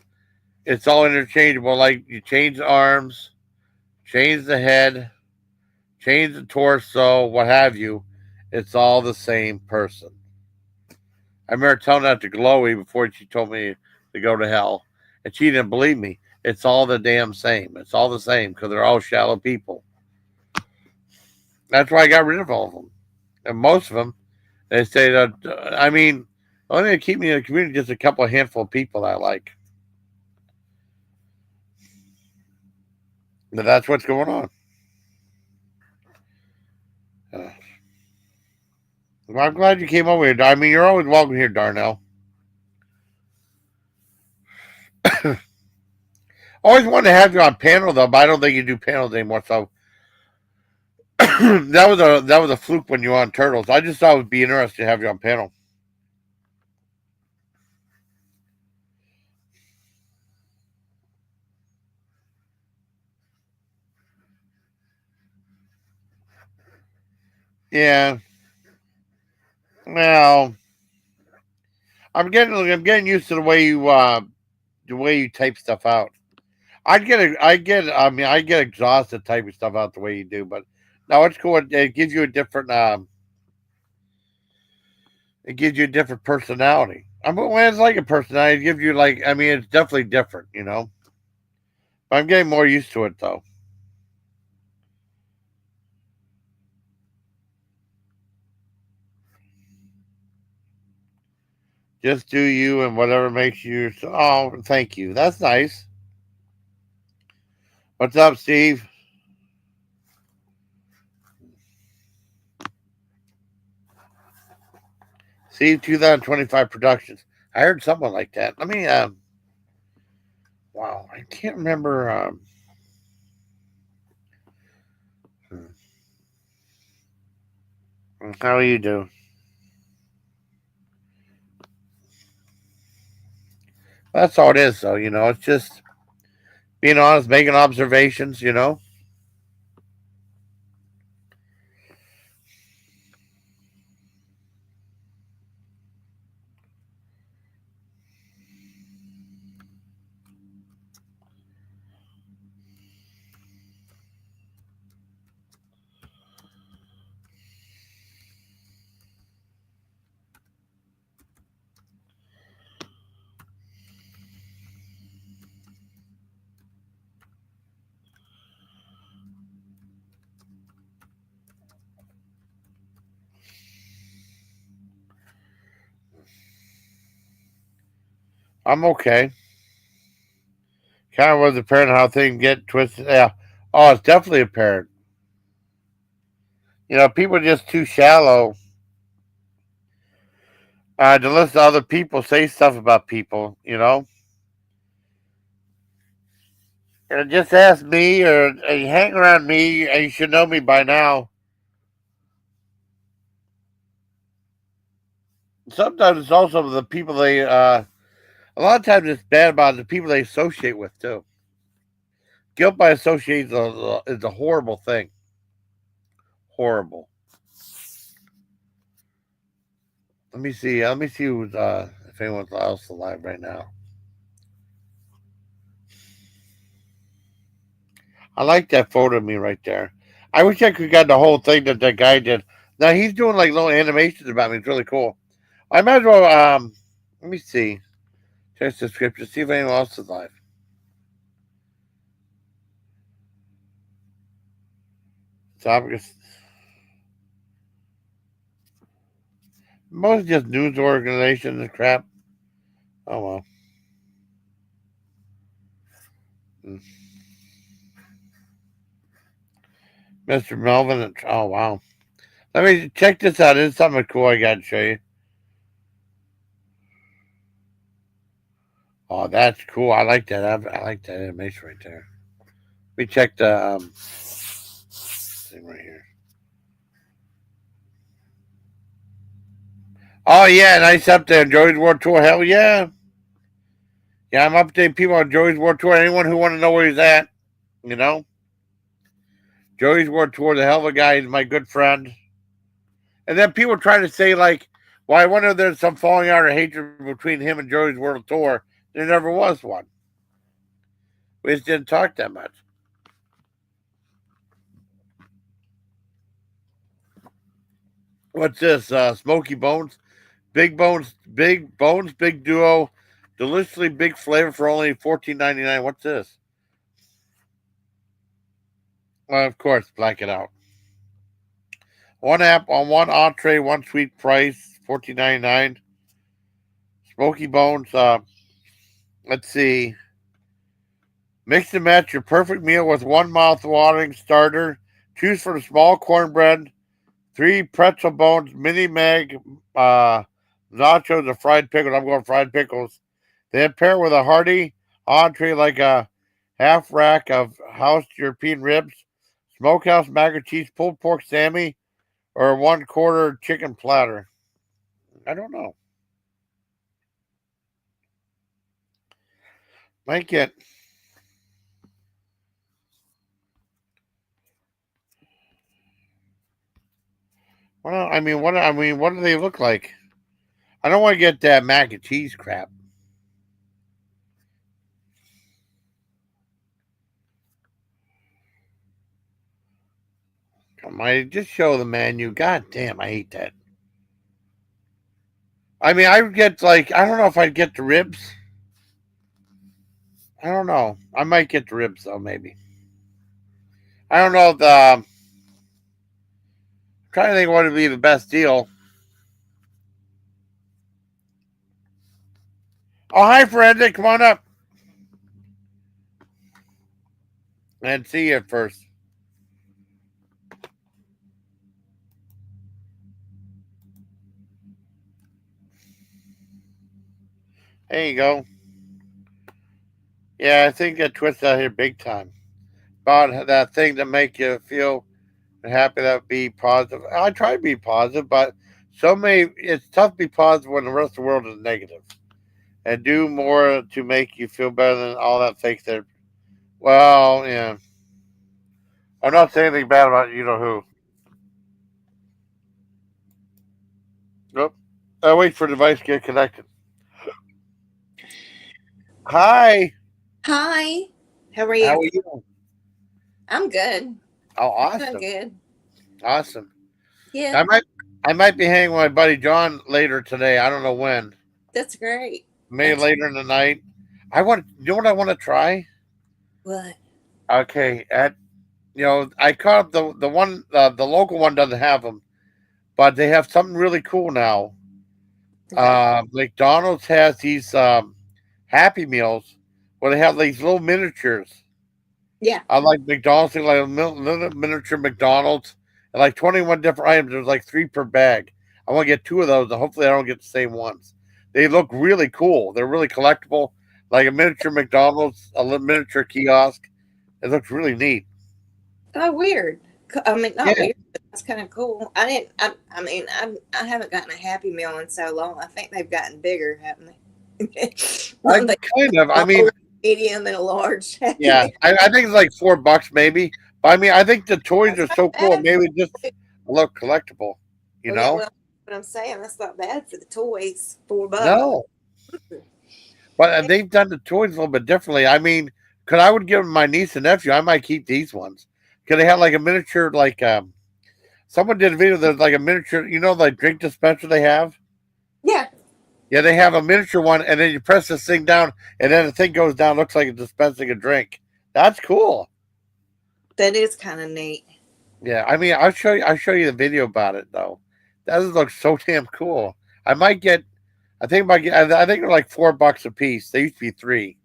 It's all interchangeable. Like you change the arms, change the head, change the torso, what have you. It's all the same person. I remember telling that to Glowy before she told me to go to hell, and she didn't believe me. It's all the damn same. It's all the same because they're all shallow people. That's why I got rid of all of them. And most of them, they say that, I mean, the only thing that keep me in the community is just a couple of handful of people I like. But that's what's going on. Uh, well, I'm glad you came over here. I mean, you're always welcome here, Darnell. Always wanted to have you on panel though, but I don't think you do panels anymore. So that was a fluke when you were on Turtles. I just thought it would be interesting to have you on panel. Yeah. Well, I'm getting used to the way you type stuff out. I get exhausted typing stuff out the way you do, but no, it's cool. It gives you a different it gives you a different personality. I mean, when it's like a personality, it gives you like, I mean, it's definitely different, you know. But I'm getting more used to it though. Just do you and whatever makes you. So, oh, thank you. That's nice. What's up, Steve? Steve 2025 Productions. I heard someone like that. Let me. Wow, I can't remember. How you do? That's all it is, though. You know, it's just being honest, making observations. You know, I'm okay. Kind of was apparent how things get twisted. Yeah. Oh, it's definitely apparent. You know, people are just too shallow to listen to other people say stuff about people. You know, and just ask me or you hang around me, and you should know me by now. Sometimes it's also the people they. A lot of times it's bad about the people they associate with too. Guilt by association is a horrible thing. Horrible. Let me see. Let me see who's if anyone else alive right now. I like that photo of me right there. I wish I could get the whole thing that that guy did. Now he's doing like little animations about me. It's really cool. I might as well. Let me see. Check the description. See if anyone else is alive. Topic is most just news organizations and crap. Oh well. Mm. Mr. Melvin. Oh wow. Let me check this out. This is something cool I got to show you. Oh, that's cool. I like that. I like that animation right there. Let me check the thing right here. Oh yeah, nice up there. Joey's World Tour. Hell yeah. Yeah, I'm updating people on Joey's World Tour. Anyone who want to know where he's at, you know, Joey's World Tour. The hell of a guy. He's my good friend. And then people trying to say like, well, I wonder if there's some falling out or hatred between him and Joey's World Tour. There never was one. We just didn't talk that much. What's this? Smoky Bones, Big Bones, Big Duo, deliciously big flavor for only $14.99. What's this? Well, of course, black it out. One app on one entree, one sweet price, $14.99. Smoky Bones. Let's see. Mix and match your perfect meal with one mouth-watering starter. Choose from small cornbread, three pretzel bones, mini mag, uh, nachos, or fried pickles. I'm going fried pickles. Then pair with a hearty entree like a half rack of house European ribs, smokehouse mac and cheese, pulled pork Sammy, or 1/4 chicken platter. I don't know. Might get. Well, what do they look like? I don't want to get that mac and cheese crap. I just show the menu. God damn, I hate that. I mean, I would get like I don't know if I'd get the ribs. I don't know. I might get the ribs though, maybe. I don't know. I'm trying to think what would be the best deal. Oh, hi, Forensic. Come on up and see you first. There you go. Yeah, I think that twist out here big time. About that thing to make you feel happy, that be positive. I try to be positive, but it's tough to be positive when the rest of the world is negative. And do more to make you feel better than all that fake there. Well, yeah. I'm not saying anything bad about you know who. Nope. I wait for the device to get connected. Hi. Hi, how are How you? are you? I'm good. Oh, Doing awesome. good. Awesome. Yeah, I might I might be hanging with my buddy John later today. I don't know when. that's great. Maybe That's later in the night. You know what I want to try? what? Okay, I caught up the local one doesn't have them, but they have something really cool now. Okay. McDonald's has these Happy Meals where they have these little miniatures. Yeah. I like McDonald's, like a little miniature McDonald's, and like 21 different items. There's like three per bag. I want to get two of those, and hopefully I don't get the same ones. They look really cool. They're really collectible, like a miniature McDonald's, a little miniature kiosk. It looks really neat. Oh, weird. I mean, Yeah, not weird, but that's kind of cool. I didn't. I mean, I haven't gotten a Happy Meal in so long. I think they've gotten bigger, haven't they? I One they kind of. I mean, small, medium, and a large Happy yeah, Meal. I think it's like $4 maybe. But I mean, I think the toys That's are not so cool. bad. Maybe just look collectible. You Well, yeah. know? Well, what I'm saying, that's not bad for the toys. $4. No, but they've done the toys a little bit differently. I mean, because I would give them my niece and nephew, I might keep these ones because they have like a miniature, like someone did a video. There's like a miniature, like drink dispenser they have. Yeah, Yeah, they have a miniature one, and then you press this thing down, and then the thing goes down. Looks like it's dispensing a drink. That's cool. that is kind of neat. Yeah, I mean, I'll show you. I'll show you the video about it though. That looks so damn cool. I might get. I think I might get. I think they're like $4 a piece. They used to be three.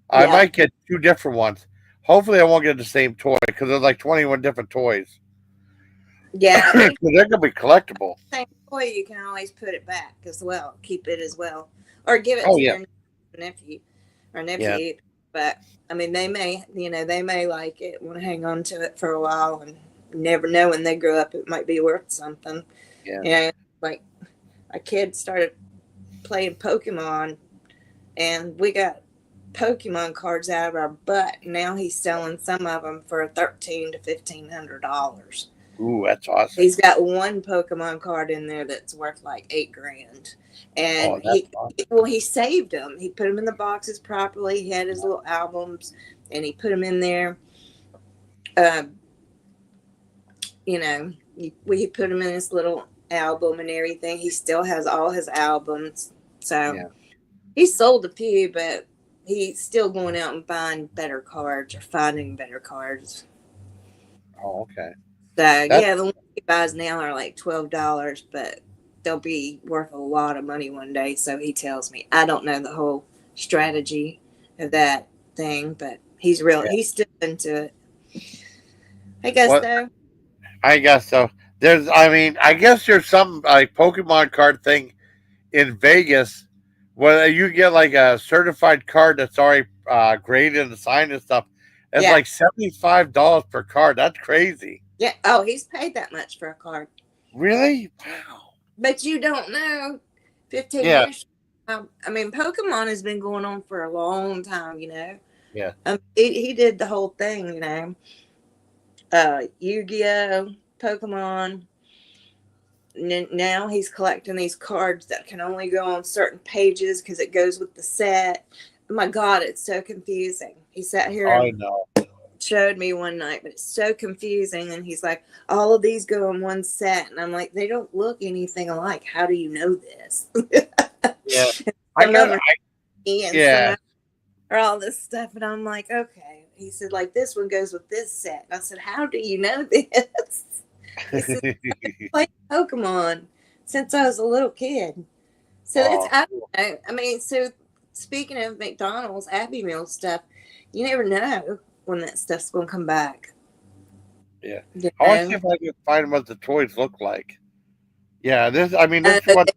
I Yeah. might get two different ones. Hopefully, I won't get the same toy because there's like 21 different toys. Yeah. They're gonna be collectible. Same toy, you can always put it back as well, keep it as well, or give it Oh to yeah, your nephew or yeah, nephew. But I mean, they may like it, want to hang on to it for a while, and never know when they grow up, it might be worth something. yeah. You know, like a kid started playing Pokemon, and we got Pokemon cards out of our butt. Now he's selling some of them for $1,300 to $1,500. Ooh, that's awesome. He's got one Pokemon card in there that's worth like 8 grand, Oh, and that's awesome. he saved them. He put them in the boxes properly. He had his little albums, and he put them in there. Um, we put him in his little album and everything. He still has all his albums, so Yeah. he sold a few, but he's still going out and buying better cards or finding better cards. Oh, okay. So That's yeah, the ones he buys now are like $12, but they'll be worth a lot of money one day. So he tells me. I don't know the whole strategy of that thing, but yeah. he's still into it. I guess What though. I guess so. I mean, I guess there's some like Pokemon card thing in Vegas where you get like a certified card that's already graded and signed and stuff. It's Yeah. like $75 per card. That's crazy. Yeah. Oh, he's paid that much for a card. Really? Wow. But you don't know 15 Yeah. years. I mean, Pokemon has been going on for a long time, Yeah. He did the whole thing, Yu-Gi-Oh, Pokemon. now he's collecting these cards that can only go on certain pages because it goes with the set. Oh my God, it's so confusing. He sat here I and know. showed me one night, but it's so confusing. And he's like, all of these go in one set. And I'm like, they don't look anything alike. How do you know this? Yeah. Some of them are and some Yeah. are all this stuff. And I'm like, okay. He said, like, this one goes with this set. And I said, how do you know this? He said, played Pokemon since I was a little kid. So that's, Oh, I mean, so speaking of McDonald's Happy Meal stuff, you never know when that stuff's going to come back. yeah. You I want to see know? if I can find what the toys look like. Yeah, this is what.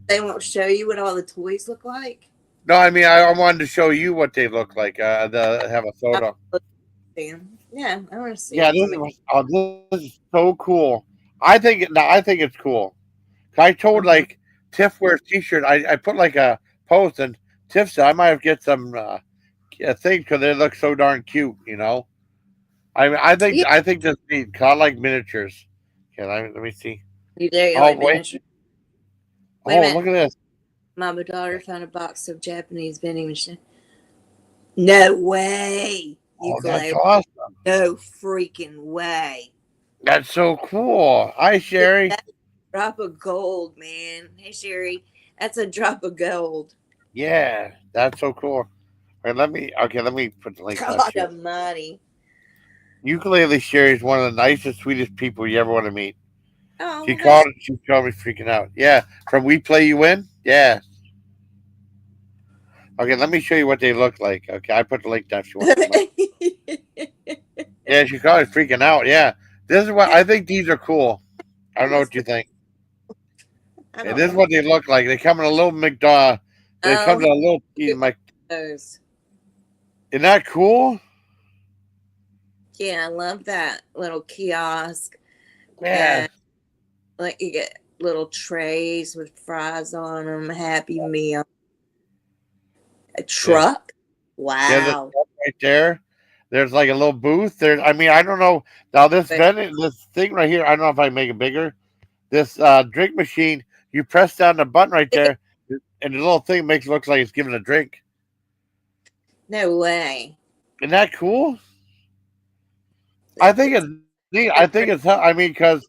They won't show you what all the toys look like. No, I mean, I wanted to show you what they look like. Have a I photo. want to see 'em. Yeah, I want to see Yeah, what the this is so cool. I think it's cool. I told Mhm. like Tiff wears t-shirt. I put like a post and Tiff said I might have get some things because they look so darn cute. You know. Yeah, I think this neat. 'Cause I like miniatures. Okay, let me see. you do. You Oh like wait. miniature. Wait a Oh minute. look at this. My daughter found a box of Japanese vending machine. No way, Oh, that's ukulele. awesome. No freaking way. That's so cool. Hi Sherry. That's a drop of gold, man. Hey, Sherry. That's a drop of gold. Yeah, that's so cool. Let me put the link down God to you. almighty. Ukulele Sherry is one of the nicest, sweetest people you ever want to meet. Oh, well, that's. She called me freaking out. Yeah, from We Play You In. Yeah. Okay, let me show you what they look like. Okay, I put the link down if you want to come up. Yeah, she called me freaking out. Yeah, this is what I think. These are cool. I don't know What's what you the. think. I Yeah, don't this is know. what they look like. They come in a little McDonald. They come Oh, in a little. Like, those. isn't that cool? Yeah, I love that little kiosk. Yeah. And like you get little trays with fries on them, Happy Meal. A Yeah. truck. Yeah, the Wow. truck right there. There's like a little booth. There. I mean, I don't know. Now But this thing right here. I don't know if I can make it bigger. This drink machine. You press down the button right there, and the little thing makes it look like it's giving a drink. no way. Isn't that cool? I think it's neat. I think it's. I mean, because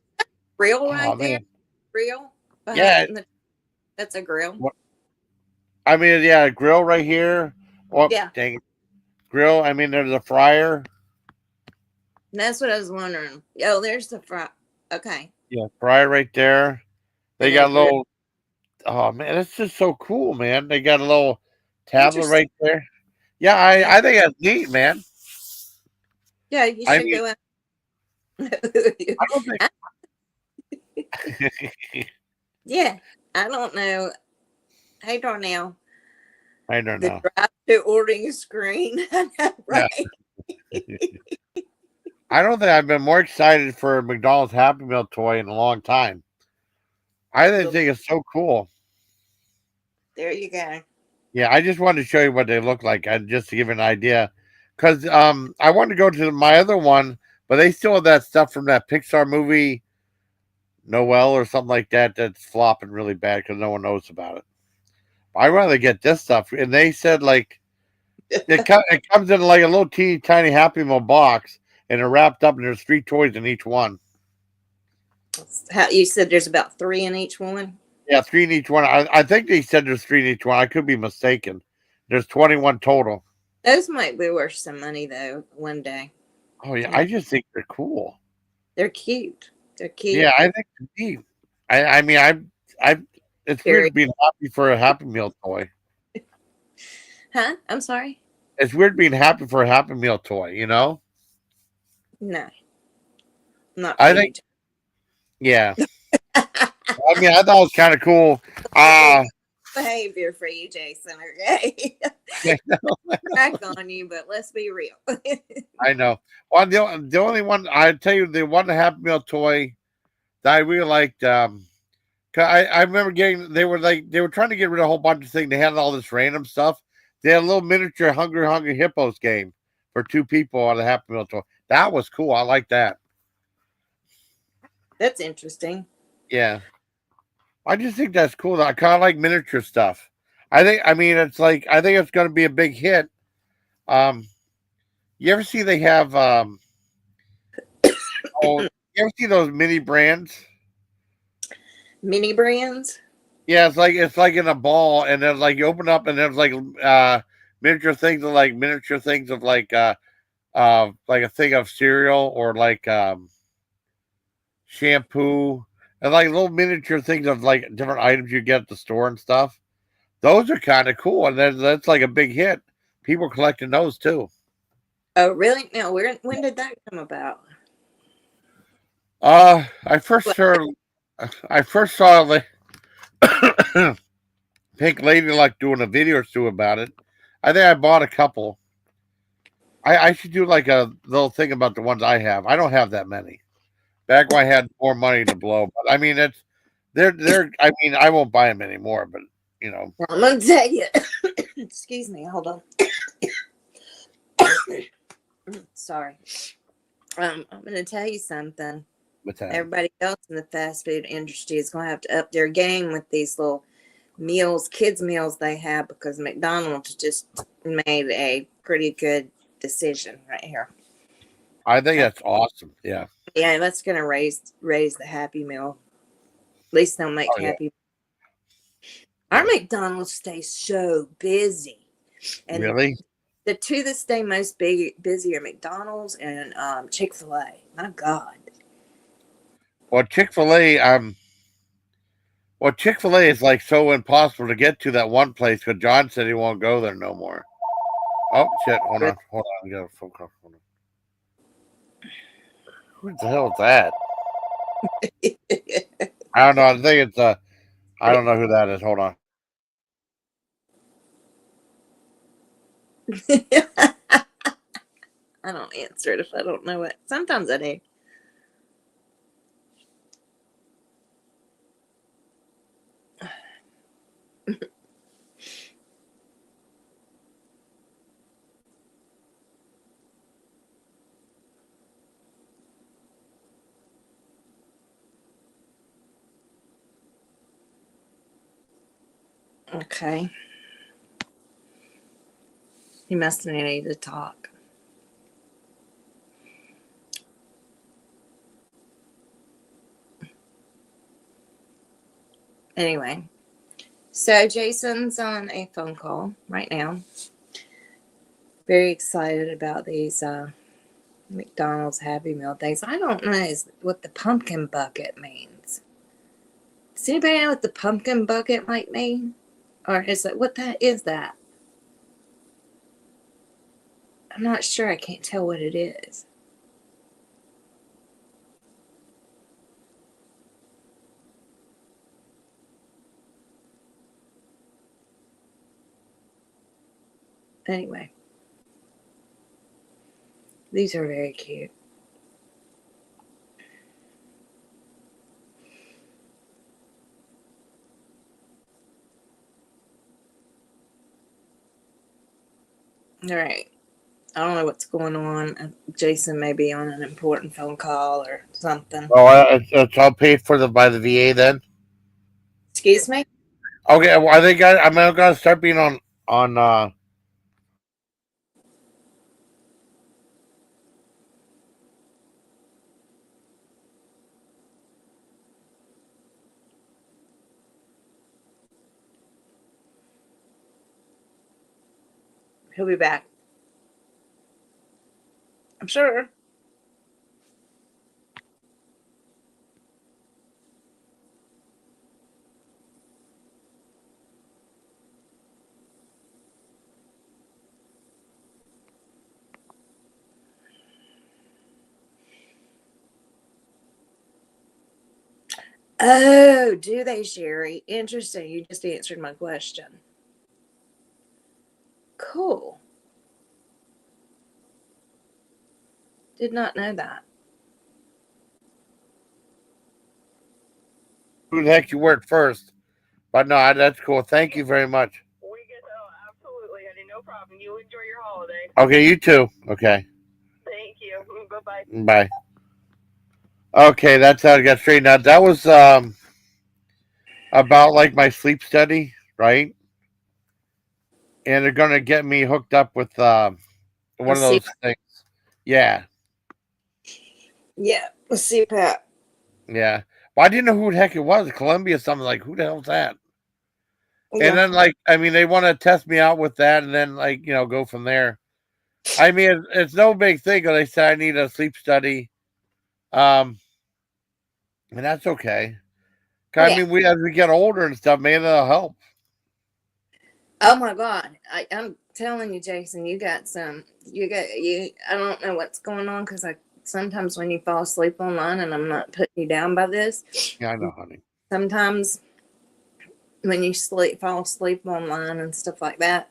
Grill oh right there. man, Grill behind yeah. the. That's a grill. I mean, yeah, grill right here. Oh, Yeah, dang it. Grill. I mean, there's a fryer. that's what I was wondering. Oh, there's the fry. Okay, Yeah, fryer right there. They and a got a grill. little. Oh man, it's just so cool, man. They got a little tablet Interesting. right there. Yeah, Yeah, I think that's neat, man. yeah. You I should mean, go out. I don't think. Yeah, I don't know. Hey, Darnell, I don't the know. drive-through ordering screen. I know, Yeah, right? I don't think I've been more excited for a McDonald's Happy Meal toy in a long time. I Well, think it's so cool. there you go. Yeah, I just wanted to show you what they look like, just to give you an idea. Because I wanted to go to my other one, but they still have that stuff from that Pixar movie, Noel or something like that, that's flopping really bad because no one knows about it. I'd rather get this stuff. And they said, like, it comes in like a little teeny tiny Happy Meal box, and they're wrapped up, and there's 3 toys in each one. How you said there's about three in each one. Yeah, 3 in each one. I think they said there's 3 in each one. I could be mistaken. There's 21 total. Those might be worth some money though. One day, Oh yeah, yeah, I just think they're cool. they're cute. They're Yeah, cute. I think they're neat. I mean, I. It's Period. weird being happy for a Happy Meal toy. Huh? I'm sorry. It's weird being happy for a Happy Meal toy. You know. No, not for I you. think. Yeah. I mean, I thought it was kind of cool. It's Uh behavior for you, Jason. Okay, yeah, crack on you, but let's be real. I know. Well, the only one I tell you, the one Happy Meal toy that I really liked. 'Cause I remember getting. They were trying to get rid of a whole bunch of things. They had all this random stuff. They had a little miniature Hungry Hippos game for 2 people on the Happy Meal toy. That was cool. I like that. That's interesting. Yeah. I just think that's cool. I kind of like miniature stuff. I mean, it's like I think it's going to be a big hit. Um, you ever see they have oh, you ever see those mini brands? Mini brands. Yeah, it's like in a ball, and then like you open up, and there's miniature things of like a thing of cereal or like shampoo and like little miniature things of like different items you get at the store and stuff. Those are kind of cool, and that's like a big hit. People collecting those too. Oh, really? Now, when did that come about? I first heard, I first saw the Pink Lady like doing a video or two about it. I think I bought a couple. I should do like a little thing about the ones I have. I don't have that many. Back when I had more money to blow, but I mean it's they're. I mean I won't buy them anymore, but you know. I'm gonna tell you. Excuse me. Hold on. Sorry. I'm gonna tell you something. What's that? Everybody else in the fast food industry is gonna have to up their game with these little meals, kids meals they have, because McDonald's just made a pretty good decision right here. I think that's awesome. Yeah. Yeah, that's gonna raise the Happy Meal. At least they'll make Oh, yeah. Happy. Our McDonald's stays so busy, and Really? the two that stay most busy are McDonald's and Chick-fil-A. My God. Well, Chick-fil-A is like so impossible to get to that one place because John said he won't go there no more. Oh shit! Hold on. I got a phone call. Hold on. Who the hell is that? I don't know. I think it's I don't know who that is. Hold on. I don't answer it if I don't know it. Sometimes I do. Okay. He must have needed to talk. Anyway, so Jason's on a phone call right now. Very excited about these McDonald's Happy Meal things. I don't know what the pumpkin bucket means. Does anybody know what the pumpkin bucket might mean? Or is it what that is that? I'm not sure. I can't tell what it is. Anyway, these are very cute. All right. I don't know what's going on. Jason may be on an important phone call or something. Oh, it's all paid for by the VA then. Excuse me? Okay. Well, I think I'm gonna start being on. He'll be back. I'm sure. Oh, do they, Sherry? Interesting. You just answered my question. Cool. Did not know that. Who the heck you worked first? But no, that's cool. Thank you very much. We get absolutely, honey. No problem. You enjoy your holiday. Okay, you too. Okay. Thank you. Bye-bye. Bye. Okay, that's how it got straightened out. That was about like my sleep study, right? And they're gonna get me hooked up with one Let's of see. those things. Yeah, Yeah, let's see, Pat. yeah. Well, I didn't know who the heck it was. Columbia, something like who the hell's that? And Yeah, then like, I mean, they want to test me out with that, and then like go from there. I mean, it's no big thing. They said I need a sleep study, um, and that's okay. 'Cause, I yeah. mean, we as we get older and stuff, maybe that'll help. Oh my God, I'm telling you, Jason, you got some. You got you. I don't know what's going on because I sometimes when you fall asleep online, and I'm not putting you down by this. Yeah, I know, honey. Sometimes when you fall asleep online and stuff like that,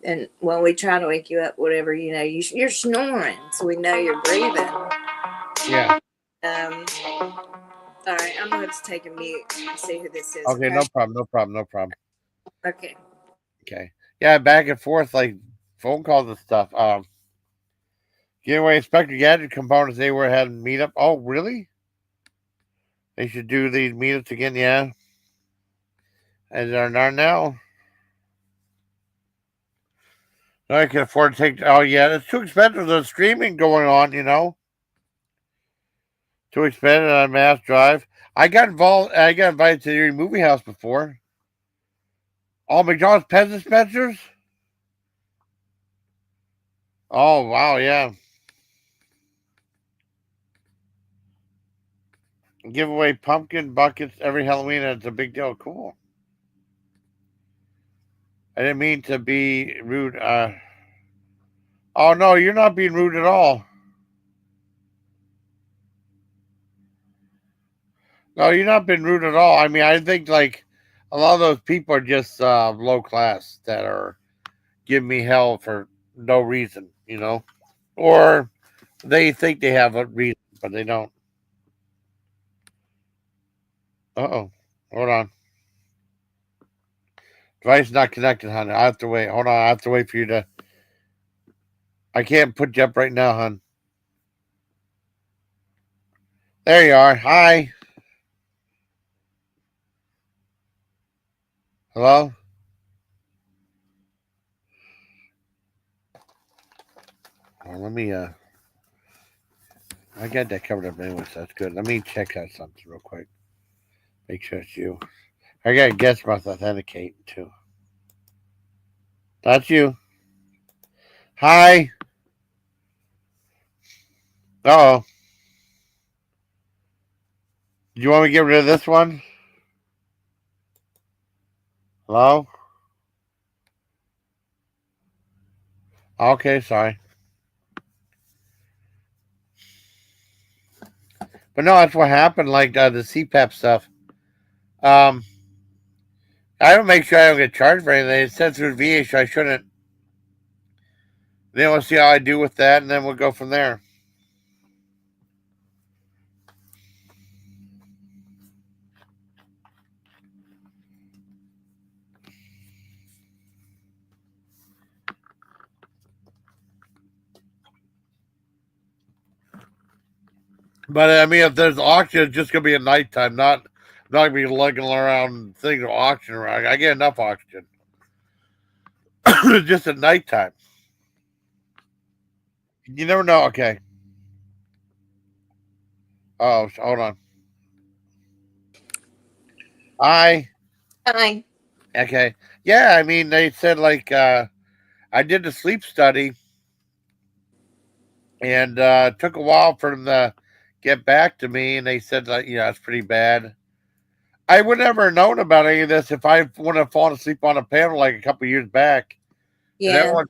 and well, we try to wake you up, whatever you're snoring, so we know you're breathing. Yeah. Um, all right, I'm going to take a mute and see who this is. Okay, Okay. no problem. No problem. No problem. Okay. Okay. Yeah, back and forth like phone calls and stuff. Giveaway Inspector Gadget components. They were having meetup. Oh, really? They should do these meetups again. Yeah. And they're not now. No, I can afford to take. Oh, yeah, it's too expensive. There's streaming going on. Too expensive on Mass Drive. I got involved. I got invited to your movie house before. Oh, McDonald's Pet dispensers. Oh, wow, yeah. Give away pumpkin buckets every Halloween, and it's a big deal. Cool. I didn't mean to be rude. Oh no, you're not being rude at all. No, you're not being rude at all. I mean, I think like a lot of those people are just low class that are giving me hell for no reason, or they think they have a reason, but they don't. Uh-oh. Hold on. Device not connected, hon. I have to wait. Hold on. I have to wait for you to. I can't put you up right now, hon. There you are. Hi. Hello? Well, let me I got that covered up anyway, so that's good. Let me check out something real quick. Make sure it's you. I got a guest must authenticate too. That's you. Hi. Oh. Do you want me to get rid of this one? Hello? Okay, sorry. But no, that's what happened. Like the CPAP stuff. Um, I don't make sure I don't get charged for anything. It says through VA, so I shouldn't. Then we'll see how I do with that, and then we'll go from there. But I mean, if there's auction, it's just gonna be at nighttime, not gonna be lugging around things of auction around. I get enough oxygen. Just at nighttime. You never know. Okay. Oh, hold on. I Hi. okay. Yeah, I mean, they said like I did the sleep study, and it took a while for them to get back to me, and they said like it's pretty bad. I would never have known about any of this if I would have fallen asleep on a panel like a couple years back. And Yeah.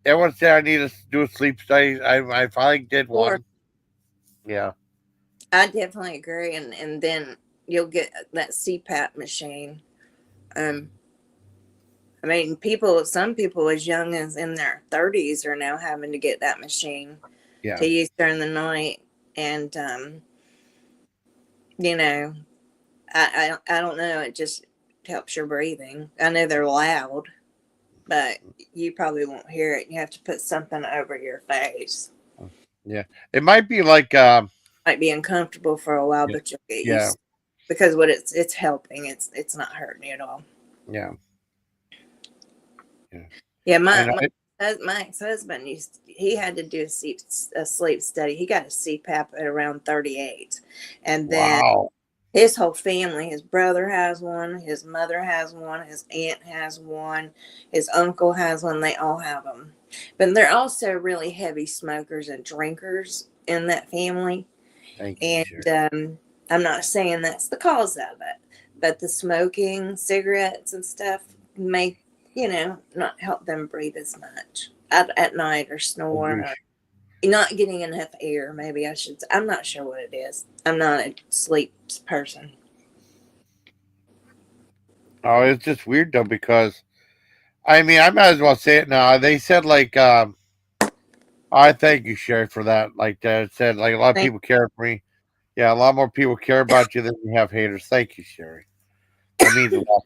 everyone said I need to do a sleep study. I finally did Or one. Yeah. I definitely agree, and then you'll get that CPAP machine. Um, I mean, some people as young as in their 30s are now having to get that machine Yeah. to use during the night, and you know, I don't know. It just helps your breathing. I know they're loud, but you probably won't hear it. You have to put something over your face. Yeah. It might be like Might be uncomfortable for a while, yeah, but you'll get yeah. used. because what it's helping. It's not hurting you at all. Yeah. Yeah. Yeah, And my ex-husband he had to do a sleep study. He got a CPAP at around 38, and then wow. his whole family, his brother has one, his mother has one, his aunt has one, his uncle has one. They all have them, but they're also really heavy smokers and drinkers in that family. Thank you, And sir. I'm not saying that's the cause of it, but the smoking, cigarettes, and stuff may, not help them breathe as much at night or snore or not getting enough air. Maybe I should. I'm not sure what it is. I'm not a sleep person. Oh, it's just weird though because I mean I might as well say it now. They said like I thank you, Sherry, for that. Like it said like a lot of Thank people care for me. Yeah, a lot more people care about you than you have haters. Thank you, Sherry. That means a lot.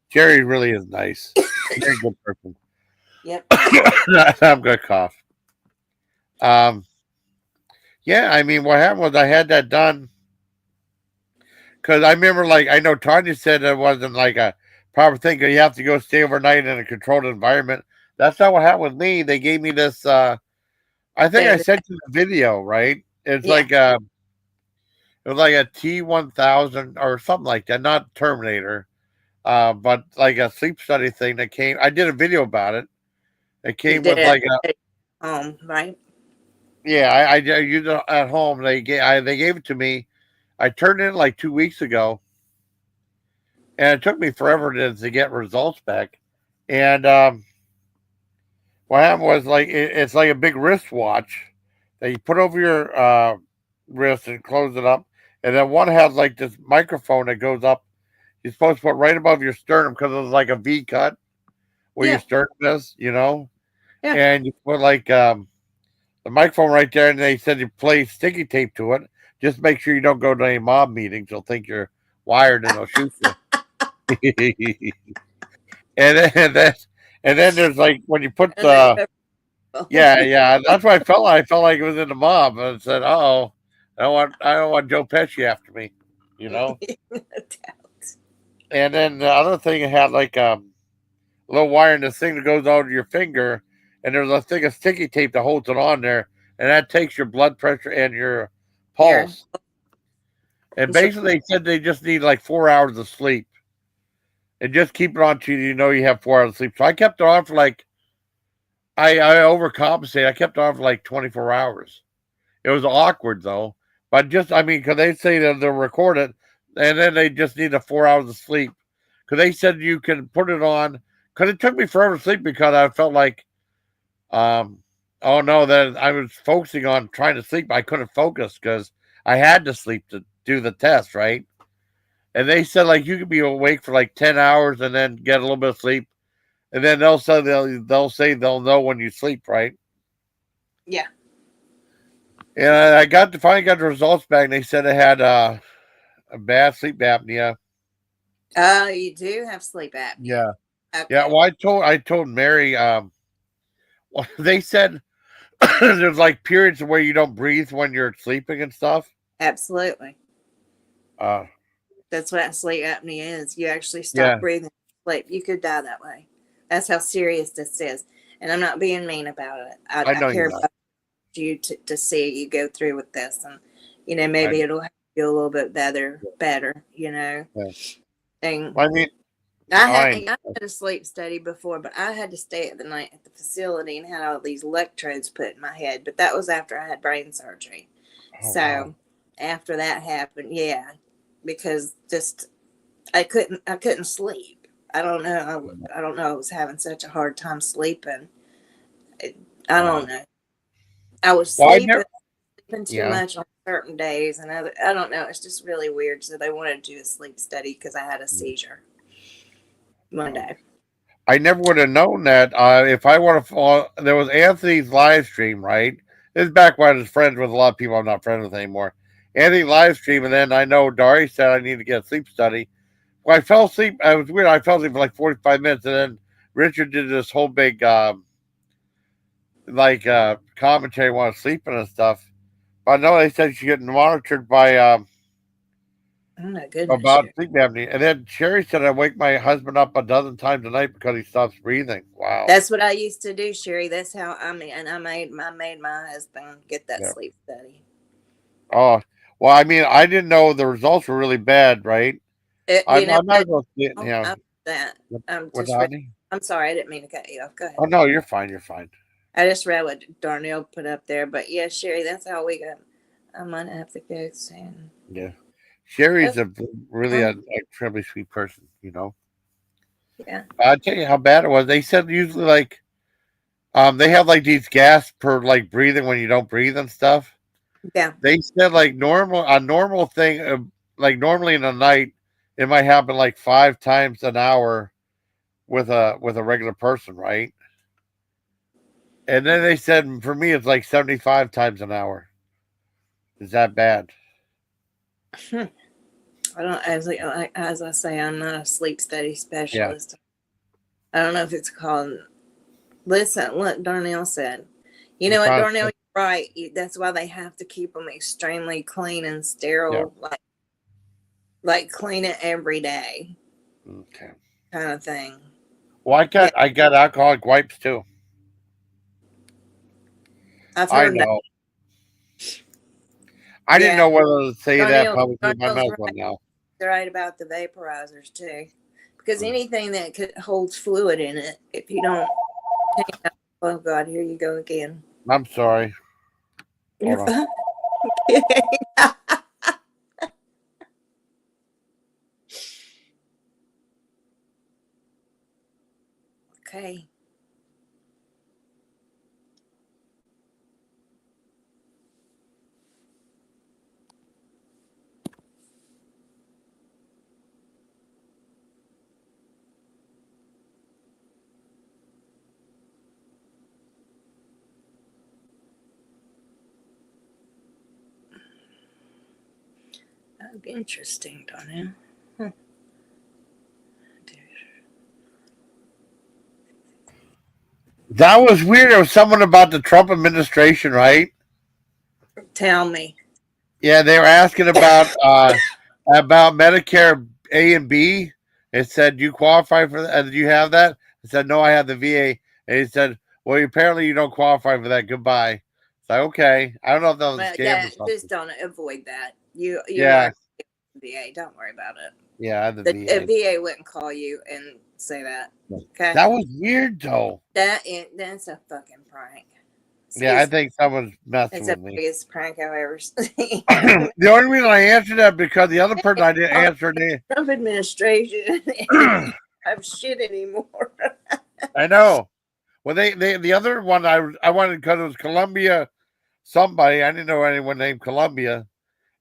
Sherry really is nice. Very good person. Yep. I'm gonna cough. Um, yeah, I mean, what happened was I had that done because I remember, like, I know Tanya said it wasn't like a proper thing. 'Cause you have to go stay overnight in a controlled environment. That's not what happened with me. They gave me this. I think I Bed. sent you the video, right? Yeah. It was like a T1000 or something like that, not Terminator, but like a sleep study thing that came. I did a video about it. It You came did with it like a at home, right? yeah. I used it at home. They gave it to me. I turned it in like 2 weeks ago, and it took me forever to get results back. And what happened was like it's like a big wristwatch that you put over your wrist and close it up, and then one has like this microphone that goes up. You're supposed to put right above your sternum because it's like a V cut where your Yeah. sternum is, Yeah. and you put like the microphone right there, and they said you play sticky tape to it. Just make sure you don't go to any mob meetings; they'll think you're wired and they'll shoot you. and then and then there's like when you put the Undercover. yeah, that's what I felt like. I felt like it was in the mob, and I said, "Oh, I don't want Joe Pesci after me," you know. No doubt. And then the other thing it had like a little wire in this thing that goes over your finger, and there's a thing of sticky tape that holds it on there, and that takes your blood pressure and your Yeah. pulse. And So, basically, they said they just need like 4 hours of sleep, and just keep it on till you know you have 4 hours of sleep. So I kept it on for like I overcompensated. I kept it on for like 24 hours. It was awkward though, but just I mean, because they say that they'll record it, and then they just need the 4 hours of sleep. Because they said you can put it on. Because it took me forever to sleep because I felt like, um, oh no, that I was focusing on trying to sleep. I couldn't focus because I had to sleep to do the test, right? And they said like you could be awake for like 10 hours and then get a little bit of sleep, and then they'll know when you sleep, right? yeah. And I finally got the results back. And they said I had a bad sleep apnea. Oh, you do have sleep apnea. Yeah, yeah. Okay. Well, I told Mary. Well, they said there's like periods where you don't breathe when you're sleeping and stuff. Absolutely. Uh, That's what sleep apnea is. You actually yeah, stop breathing in sleep. You could die that way. That's how serious this is. And I'm not being mean about it. I I know care you're not. about you to see you go through with this. And, I maybe it'll help you a little bit better, yeah. And I mean, I I had a sleep study before, but I had to stay at the night at the facility and had all these electrodes put in my head. But that was after I had brain surgery. oh wow. So after that happened, yeah, because just I couldn't sleep. I don't know. I don't know. I was having such a hard time sleeping. I don't know. I was Well, I never. sleeping too Yeah. much on certain days, and I don't know. It's just really weird. So they wanted to do a sleep study because I had a seizure one Oh. day. I never would have known that if I would have. There was Anthony's live stream, right? This is back when I was friends with a lot of people I'm not friends with anymore. Anthony live stream, and then I know Dari said I need to get a sleep study. Well, I fell asleep. I was weird. I fell asleep for like 45 minutes, and then Richard did this whole big commentary while sleeping and stuff. But no, they said she's getting monitored by Oh my goodness. about Sherry. sleep apnea. And then Sherry said I wake my husband up a dozen times a night because he stops breathing. Wow. That's what I used to do, Sherry. That's how and I made my husband get that Yeah. sleep study. Oh, well, I mean, I didn't know the results were really bad, right? I, You know I might as what? well see it. Oh, Yeah. that I'm just Without read. any? I'm sorry, I didn't mean to cut you off. Go ahead. Oh, no, you're fine. You're fine. I just read what Darnell put up there, but yeah, Sherry, that's how we got. I might have to go soon. Yeah. Sherry's Okay. a really a incredibly sweet person, you know. Yeah. I'll tell you how bad it was. They said usually like they have like these gas per like breathing when you don't breathe and stuff. Yeah. They said like normal thing like normally in a night it might happen like 5 times an hour with a regular person, right? And then they said for me it's like 75 times an hour. Is that bad? Hmm. I don't as I say, I'm not a sleep study Yeah. specialist. I don't know if it's called. Listen, what Darnell said. You I'm know what, trying Darnell? to You're right. That's why they have to keep them extremely clean and yeah. sterile, like clean it every day, Okay. kind of thing. Well, Yeah, I got alcoholic wipes too. I've I heard that. know. I didn't Yeah, know whether to say that publicly, but I might Darnell's as well right. now. They're right about the vaporizers too, because Mm. anything that holds fluid in it, if you don't, oh God, here you go again. I'm sorry. You're Hold on. fine. Okay. Oh, interesting, Darnell. Huh. That was weird. There was someone about the Trump administration, right? Tell me. Yeah, they were asking about Medicare A and B. It said, "Do you qualify for that? Do you have that?" I said, "No, I have the VA." And he said, "Well, apparently you don't qualify for that. Goodbye." It's like, okay. I don't know if that was Well, a scam yeah, or just something. don't avoid that. You Yeah, are VA. Don't worry about it. yeah, I have the The VA. VA wouldn't call you and say that. Okay. That was weird, though. That's a fucking prank. Yeah, I Excuse me. think someone's messing It's the with me. biggest prank I've ever seen. The only reason I answered that because the other person I didn't answer, Trump administration ain't have shit anymore. I know. Well, they the other one I wanted because it was Columbia somebody. I didn't know anyone named Columbia,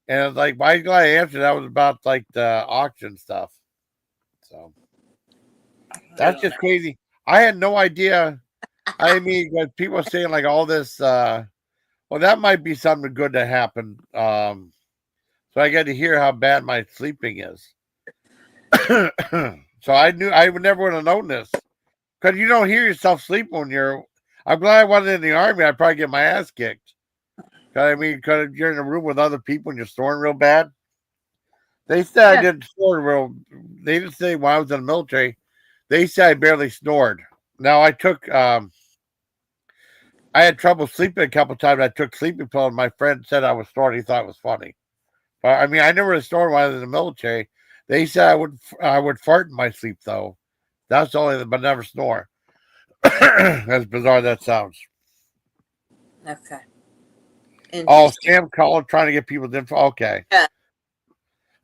and I was like, why glad I answered. That was about like the auction stuff. So I that's don't just know. crazy. I had no idea. I mean, like, people are saying like all this. Well, that might be something good to happen. So I got to hear how bad my sleeping is. So I would never would have known this because you don't hear yourself sleep when you're. I'm glad I wasn't in the army. I'd probably get my ass kicked. Cause I mean, because you're in a room with other people and you're snoring real bad. They said I Yeah. didn't snore real. They didn't say when I was in the military. They said I barely snored. Now I had trouble sleeping a couple times. I took sleeping pills. And my friend said I was snoring. He thought it was funny. But I mean, I never snored when I was in the military. They said I would fart in my sleep though. That's the only, but never snore. As bizarre that sounds. Okay. Oh, Interesting. scam caller trying to get people's info. Okay. Yeah.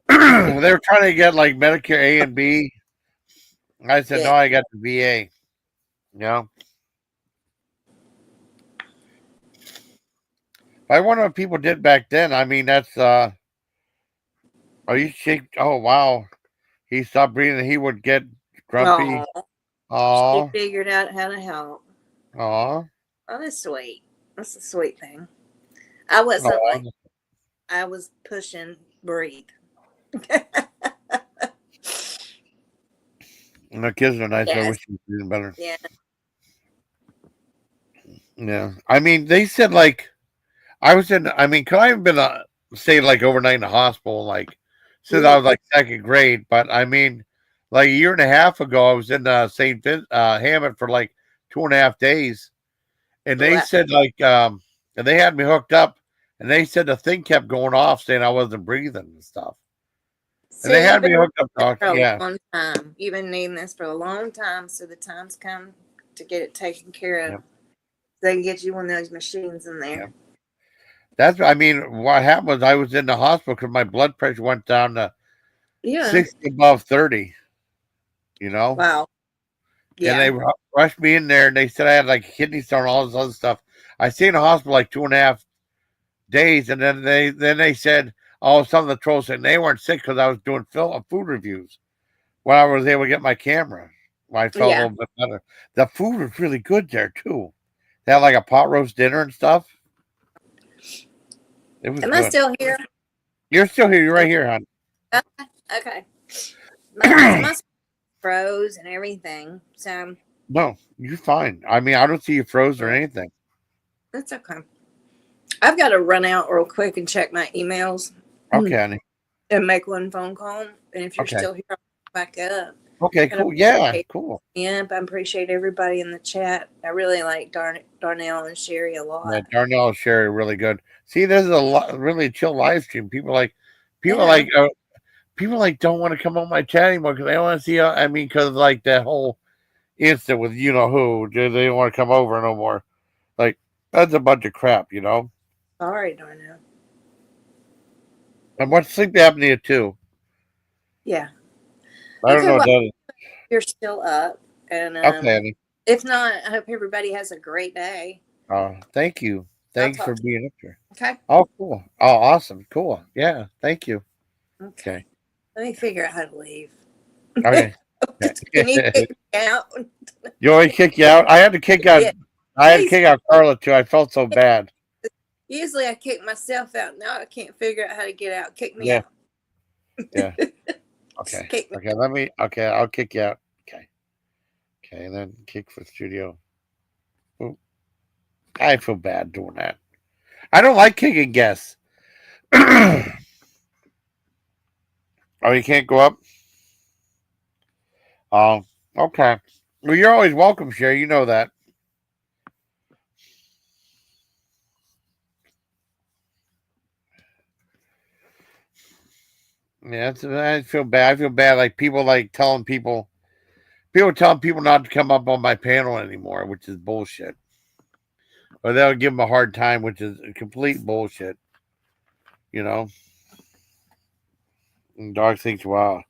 They were trying to get like Medicare A and B. I said, Yeah. no, I got the VA. Yeah. I wonder what people did back then. I mean, that's, are you sick? Oh, wow. He stopped breathing. He would get grumpy. Oh, she Aw. figured out how to help. Aw. Oh, that's sweet. That's a sweet thing. I wasn't Aw. like I was pushing breathe. And the kids are nice. I Yes. wish he was doing better. Yeah. Yeah. I mean, they said like, I mean, could I have been, say, like overnight in the hospital, like since I was like second grade. But I mean, like a year and a half ago, I was in Hammond for like 2.5 days, and they Wow. said and they had me hooked up, and they said the thing kept going off, saying I wasn't breathing and stuff, and See, they you've had me been hooked up, needing doc. this for a Yeah, long time. You've been needing this for a long time, so the time's come to get it taken care of. yep, They can get you one of those machines in yep. there. I mean, what happened was I was in the hospital because my blood pressure went down to Yeah. 60 above 30. You know, Wow. and Yeah. they rushed me in there, and they said I had like kidney stone, and all this other stuff. I stayed in the hospital like 2.5 days, and then they said, "Oh, some of the trolls said they weren't sick because I was doing food reviews when I was able to get my camera. When I felt a Yeah. little bit better. The food was really good there too. They had like a pot roast dinner and stuff. It was Am I good. still here? You're still here. You're right here, hon. Okay. My froze and everything, so No, you're fine. I mean, I don't see you froze or anything. that's okay. I've got to run out real quick and check my emails Okay, honey. and make one phone call. And if you're Okay. still here, I'll back up. Okay, And I cool. Yeah, appreciate cool. I appreciate everybody in the chat. I really like Darnell and Sherry a Yeah, lot. Darnell and Sherry are really good. See, this is a really chill live stream. People Yeah. like, people like don't want to come on my chat anymore because they don't want to see. I mean, because like that whole instant with you know who, they don't want to come over no more. Like that's a bunch of crap, you know. Sorry, Darnell. And what's sleep apnea too? Yeah. I don't Okay, know what well, that is. you're still up. And Okay, honey. if not, I hope everybody has a great day. Thank you. I'll Thanks for talk to being up here. you. Okay. Oh, cool. Oh, awesome. Cool. Yeah. Thank you. Okay. Let me figure out how to leave. Okay. Can you Okay. kick me out? You want me to kick you out? I had to kick out. Yeah. I had to Please. kick out Carla too. I felt so bad. Usually I kick myself out. Now I can't figure out how to get out. Kick me Yeah. out. Yeah. Okay. Kick me. Okay. Okay. I'll kick you out. Okay. Okay. And then kick for studio. Ooh, I feel bad doing that. I don't like kicking guests. Oh, you can't go up? Oh, okay. Well, you're always welcome, Sherry. You know that. Yeah, I feel bad. I feel bad. Like people like telling people not to come up on my panel anymore, which is bullshit. Or they'll give them a hard time, which is complete bullshit. You know, and dog thinks, wow,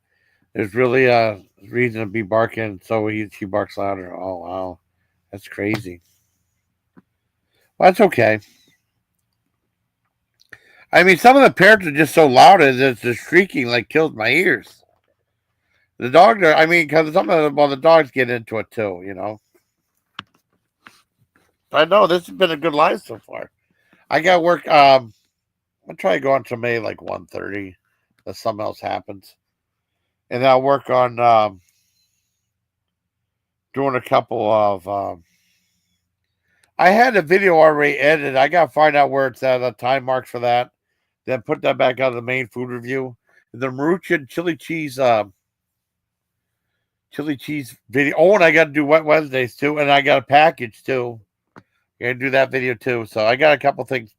there's really a reason to be barking, so she barks louder. Oh wow, that's crazy. Well, that's okay. I mean, some of the parents are just so loud that the shrieking like kills my ears. The dog, I mean, because the dogs get into it too. You know. I know this has been a good live so far. I got work. I'll try to go on to May like 1:30, unless something else happens, and I'll work on doing a couple of. I had a video already edited. I got to find out where it's at, the time marks for that. Then put that back out of the main food review. The Maruchan chili cheese video. Oh, and I got to do Wet Wednesdays too, and I got a package too. Gonna do that video too. So I got a couple things.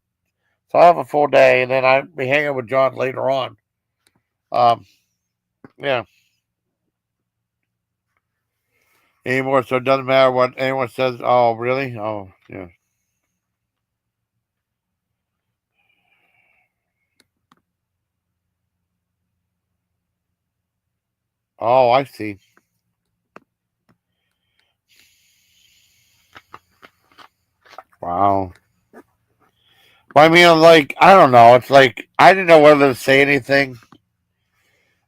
So I have a full day, and then I'll be hanging with John later on. Yeah. Anymore, so it doesn't matter what anyone says. Oh, really? Oh, yeah. Oh, I see. Wow. Well, I mean, like, I don't know. It's like I didn't know whether to say anything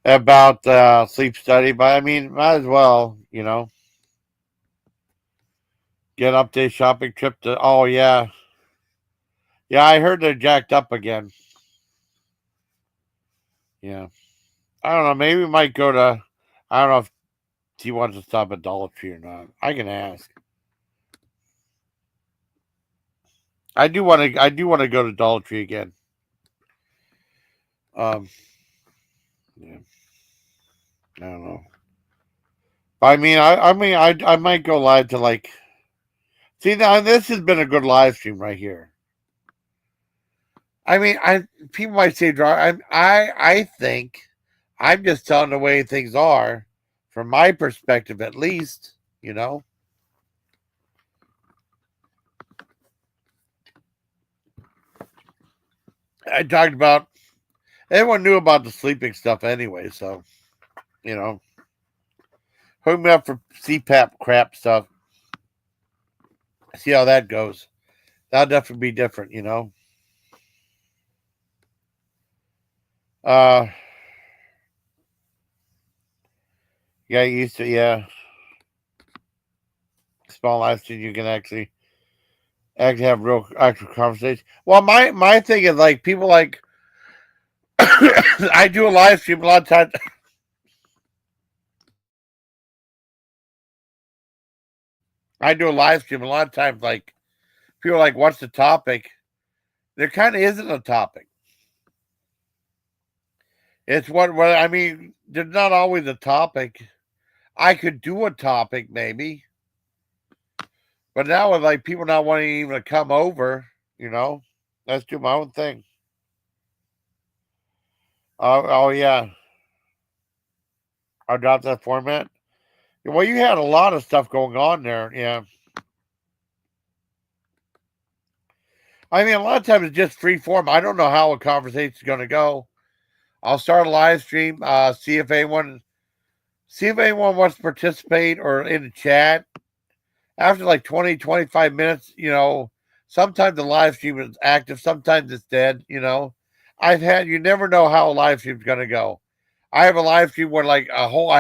about sleep study, but I mean, might as well, you know, get an update shopping trip to. Oh yeah, yeah. I heard they're jacked up again. Yeah, I don't know. Maybe we might go to. I don't know if he wants to stop at Dollar Tree or not. I can ask. I do want to. I do want to go to Dollar Tree again. Um, Yeah. I don't know. I might go live to like. See, now this has been a good live stream right here. I mean, I people might say dry. I think I'm just telling the way things are, from my perspective at least. You know, I talked about everyone knew about the sleeping stuff anyway, so you know, hook me up for CPAP crap stuff. See how that goes. That'll definitely be different, you know. Uh, yeah, used to, yeah, small live stream. You can actually have real actual conversation. Well, my thing is like people like I do a live stream a lot of times. I do a live stream a lot of times. Like people are like, "What's the topic?" There kind of isn't a topic. It's what I mean. There's not always a topic. I could do a topic maybe, but now with like people not wanting even to come over, you know, let's do my own thing. Oh yeah, I dropped that format. Well, you had a lot of stuff going on there. Yeah, I mean, a lot of times it's just free form. I don't know how a conversation's going to go. I'll start a live stream. See if anyone wants to participate or in the chat. After like 20, 25 minutes, you know, sometimes the live stream is active, sometimes it's dead, you know. You never know how a live stream's going to go. I have a live stream where I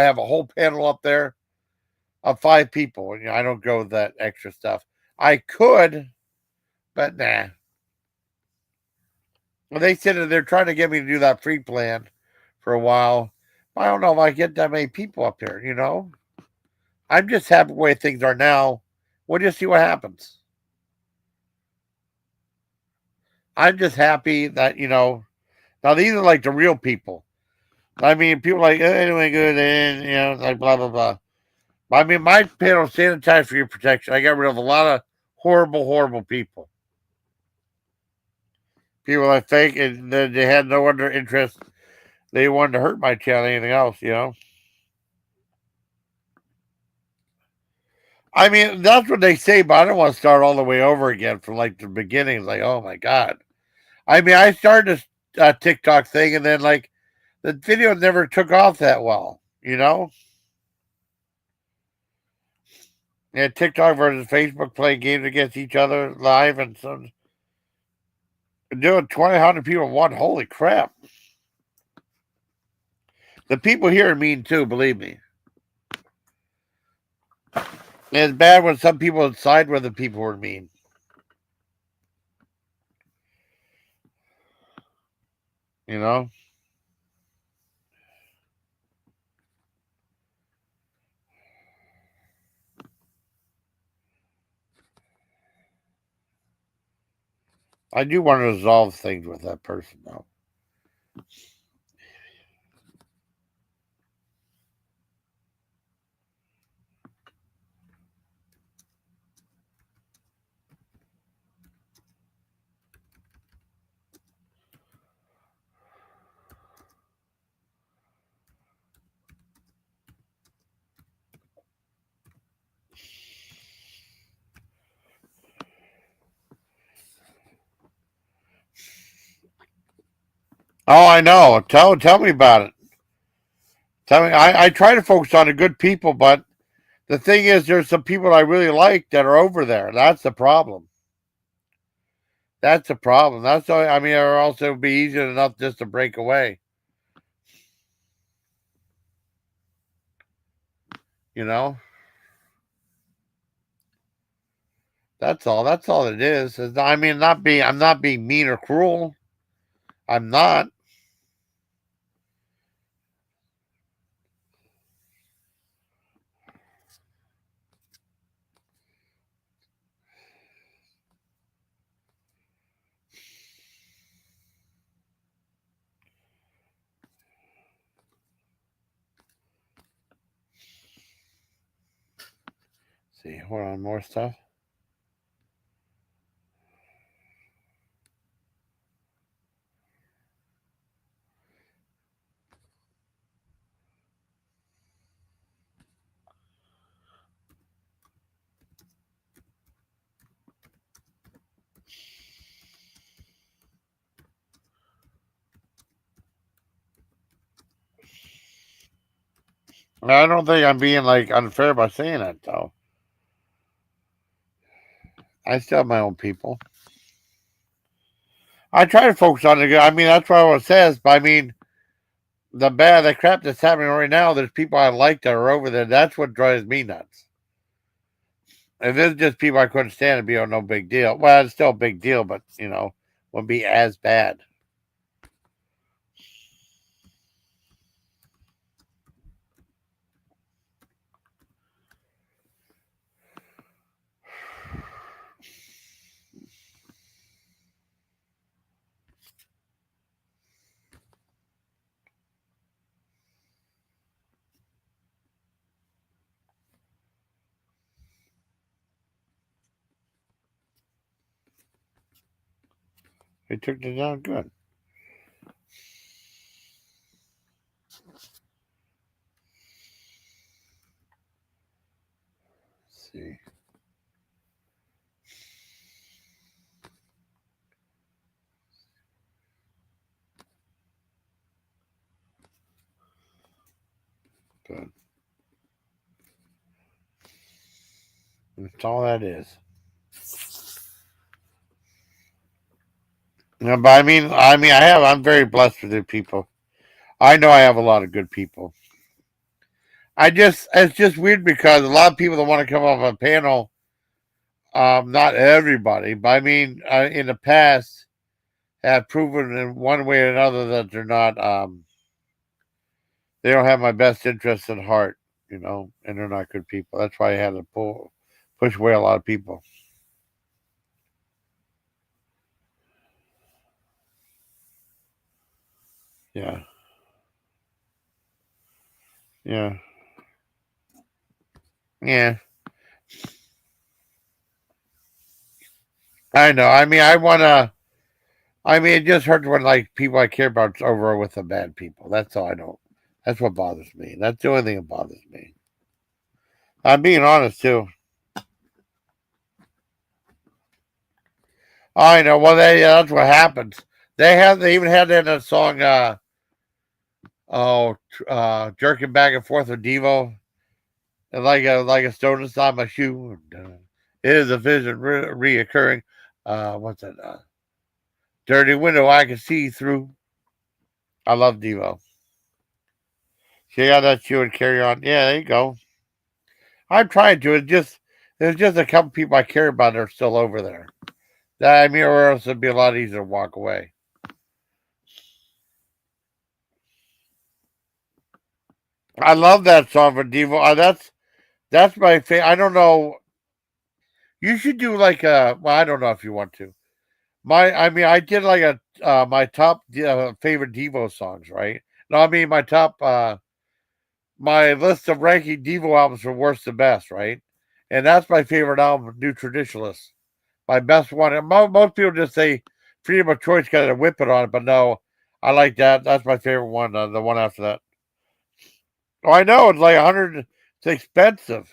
have a whole panel up there of 5 people. And, you know, I don't go with that extra stuff. I could, but nah. Well, they said that they're trying to get me to do that free plan for a while. I don't know if I get that many people up here, you know. I'm just happy the way things are now. We'll just see what happens. I'm just happy that, you know, now these are like the real people. I mean, people like, anyway, good, and, you know, like blah, blah, blah. I mean, my panel sanitized for your protection. I got rid of a lot of horrible, horrible people. People that fake and they had no other interest. They wanted to hurt my channel, anything else, you know. I mean, that's what they say, but I don't want to start all the way over again from like the beginning. Like, oh my god. I mean, I started this TikTok thing, and then like the video never took off that well, you know. Yeah, TikTok versus Facebook playing games against each other live, and some doing 2,000 people in one. Holy crap! The people here are mean too. Believe me, and it's bad when some people side with the people who are mean. You know. I do want to resolve things with that person, though. Oh, I know. Tell me about it. Tell me. I try to focus on the good people, but the thing is, there's some people I really like that are over there. That's the problem. That's the problem. That's why I mean, it would also be easy enough just to break away. You know. That's all. That's all it is. I mean, I'm not being mean or cruel. I'm not. see, hold on, more stuff. I don't think I'm being like unfair by saying that though. I still have my own people. I try to focus on the good. I mean, that's what it says. But I mean, the crap that's happening right now. There's people I like that are over there. That's what drives me nuts. If it's just people I couldn't stand, it'd be no big deal. Well, it's still a big deal, but wouldn't be as bad. They took it down good. Let's see. Good. That's all that is. Yeah, but I'm very blessed with good people. I know I have a lot of good people. It's just weird because a lot of people that want to come off a panel, not everybody, but I mean, in the past, have proven in one way or another that they're not, they don't have my best interests at heart, and they're not good people. That's why I had to push away a lot of people. Yeah. Yeah. Yeah. I know. It just hurts when like people I care about over with the bad people. That's all I don't. That's what bothers me. That's the only thing that bothers me. I'm being honest too. I know. Well, that's what happens. They even had that in a song. Jerking back and forth with Devo, and like a stone inside my shoe. It is a vision reoccurring. What's that? Dirty window I can see through. I love Devo. She got that shoe and carry on. Yeah, there you go. I'm trying to. There's just a couple people I care about that are still over there. Or else it'd be a lot easier to walk away. I love that song for Devo. That's my favorite. I don't know. You should do like a. Well, I don't know if you want to. I did like my top favorite Devo songs, right? No, my top my list of ranking Devo albums from worst to best, right? And that's my favorite album, New Traditionalist. My best one. And most people just say freedom of choice because of whip it on it, but no, I like that. That's my favorite one. The one after that. Oh, I know it's like 100. It's expensive.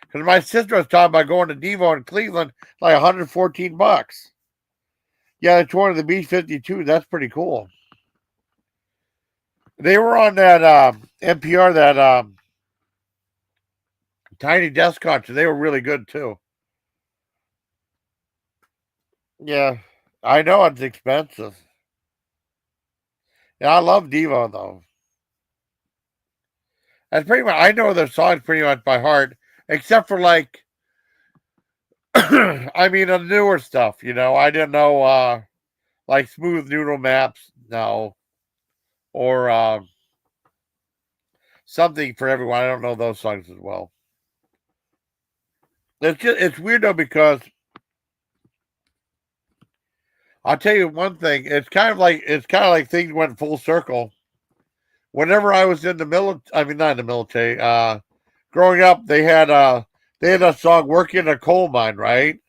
Because my sister was talking about going to Devo in Cleveland, like $114. Yeah, it's one of the B-52. That's pretty cool. They were on that NPR, that Tiny Desk concert. They were really good too. Yeah, I know it's expensive. Yeah, I love Devo though. That's pretty much. I know their songs pretty much by heart, except for like, the newer stuff. I didn't know like Smooth Noodle Maps, no, or Something for Everyone. I don't know those songs as well. It's weird though because I'll tell you one thing. It's kind of like things went full circle. Whenever I was in the military, not in the military. Growing up, they had they had that song "Working in a Coal Mine," right?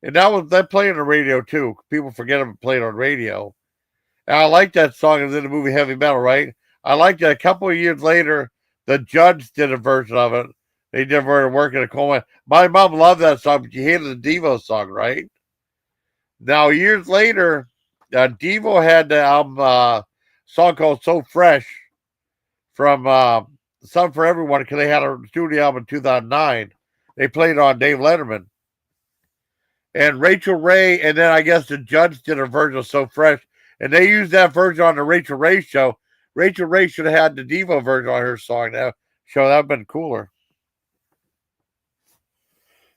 And that played on the radio too. People forget it played on radio. And I like that song. It was in the movie Heavy Metal, right? I liked it. A couple of years later, the Judds did a version of it. They did a version of "Working in a Coal Mine." My mom loved that song, but she hated the Devo song, right? Now years later, Devo had the album song called "So Fresh" from "Some for Everyone" because they had a studio album in 2009. They played on Dave Letterman. And Rachel Ray, and then I guess the Judds did a version of "So Fresh," and they used that version on the Rachel Ray show. Rachel Ray should have had the Devo version on her song. That show that would have been cooler.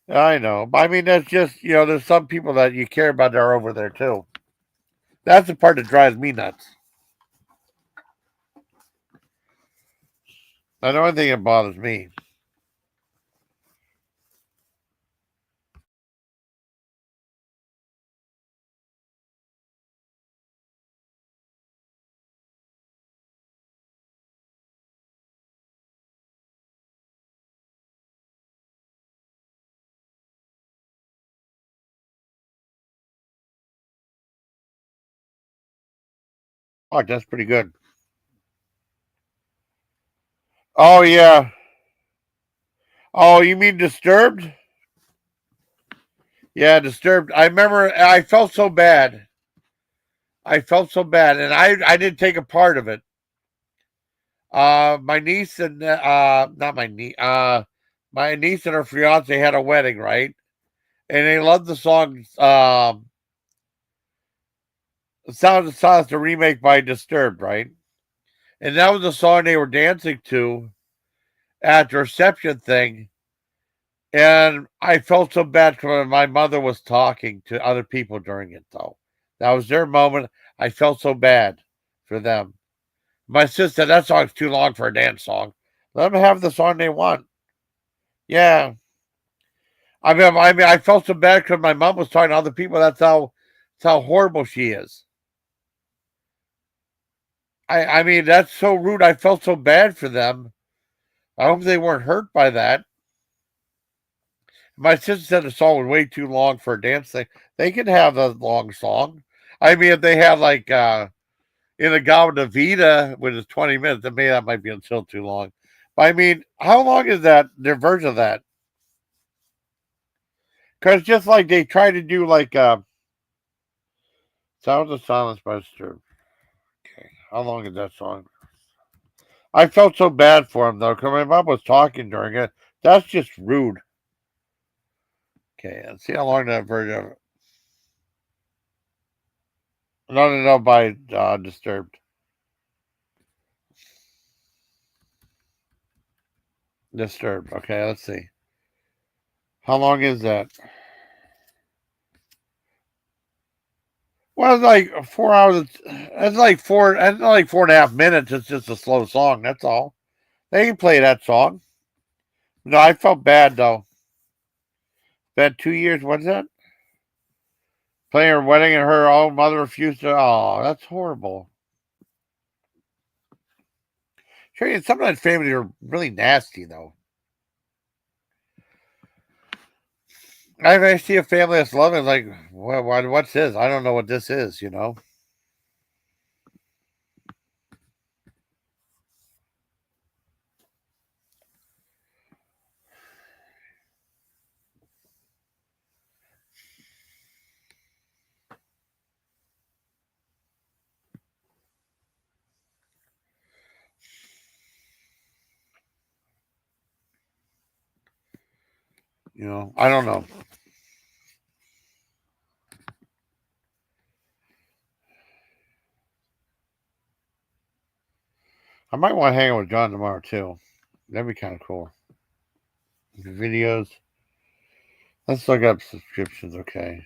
I know, but I mean that's just there's some people that you care about that are over there too. That's the part that drives me nuts. I know anything that bothers me. Oh, that's pretty good. Oh yeah. Oh, you mean Disturbed? Yeah, Disturbed. I remember I felt so bad. I felt so bad, and I didn't take a part of it. My niece and not my niece and her fiance had a wedding, right? And they loved the song. Sound of Silence, the remake by Disturbed, right? And that was the song they were dancing to at the reception thing. And I felt so bad because my mother was talking to other people during it, though. That was their moment. I felt so bad for them. My sister said, that song's too long for a dance song. Let them have the song they want. Yeah. I felt so bad because my mom was talking to other people. That's how horrible she is. I mean, that's so rude. I felt so bad for them. I hope they weren't hurt by that. My sister said the song was way too long for a dance thing. They can have a long song. I mean, if they had like in a Gala Vita, which is 20 minutes, then maybe that might be until too long. But I mean, how long is that? Their version of that? Because just like they try to do like Sounds of Silence by Disturbed. Okay, how long is that song? I felt so bad for him though, because my mom was talking during it. That's just rude. Okay, let's see how long that version. No, by Disturbed. Disturbed. Okay, let's see. How long is that? Well, it's like 4 hours. It's like four. It's not like 4.5 minutes. It's just a slow song. That's all. They can play that song. No, I felt bad though. Been 2 years. What's that? Playing her wedding and her own mother refused to. Oh, that's horrible. Sure, some of that family are really nasty though. I see a family that's loving, like, well, what's this? I don't know what this is. I don't know. I might want to hang out with John tomorrow too. That'd be kind of cool. Videos. Let's look up subscriptions. Okay,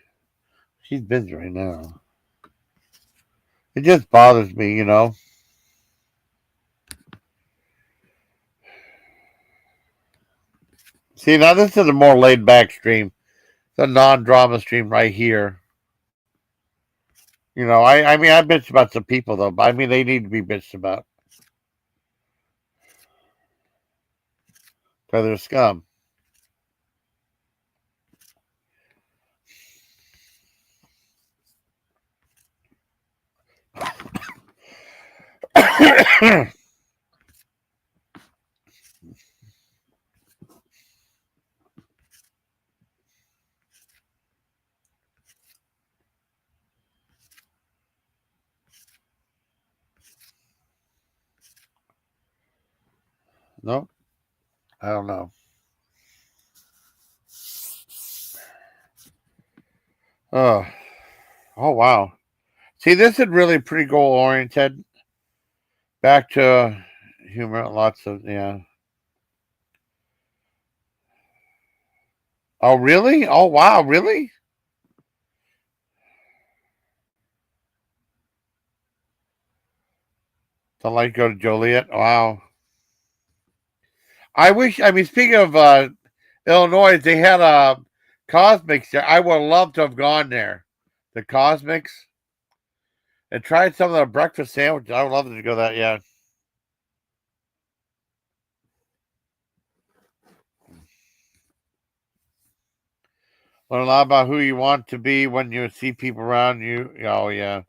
she's busy right now. It just bothers me. See, now this is a more laid back stream. It's a non-drama stream right here. I mean, I bitch about some people though, but I mean, they need to be bitched about because they're scum. No, I don't know. Oh, oh wow. See, this is really pretty goal oriented. Back to humor, lots of yeah. Oh really? Oh wow, really? The light go to Joliet. Wow. I wish. I mean, speaking of Illinois, they had a Cosmics there. I would love to have gone there. The Cosmics and tried some of the breakfast sandwiches. I would love to go that. Yeah. Learn a lot about who you want to be when you see people around you. Oh yeah,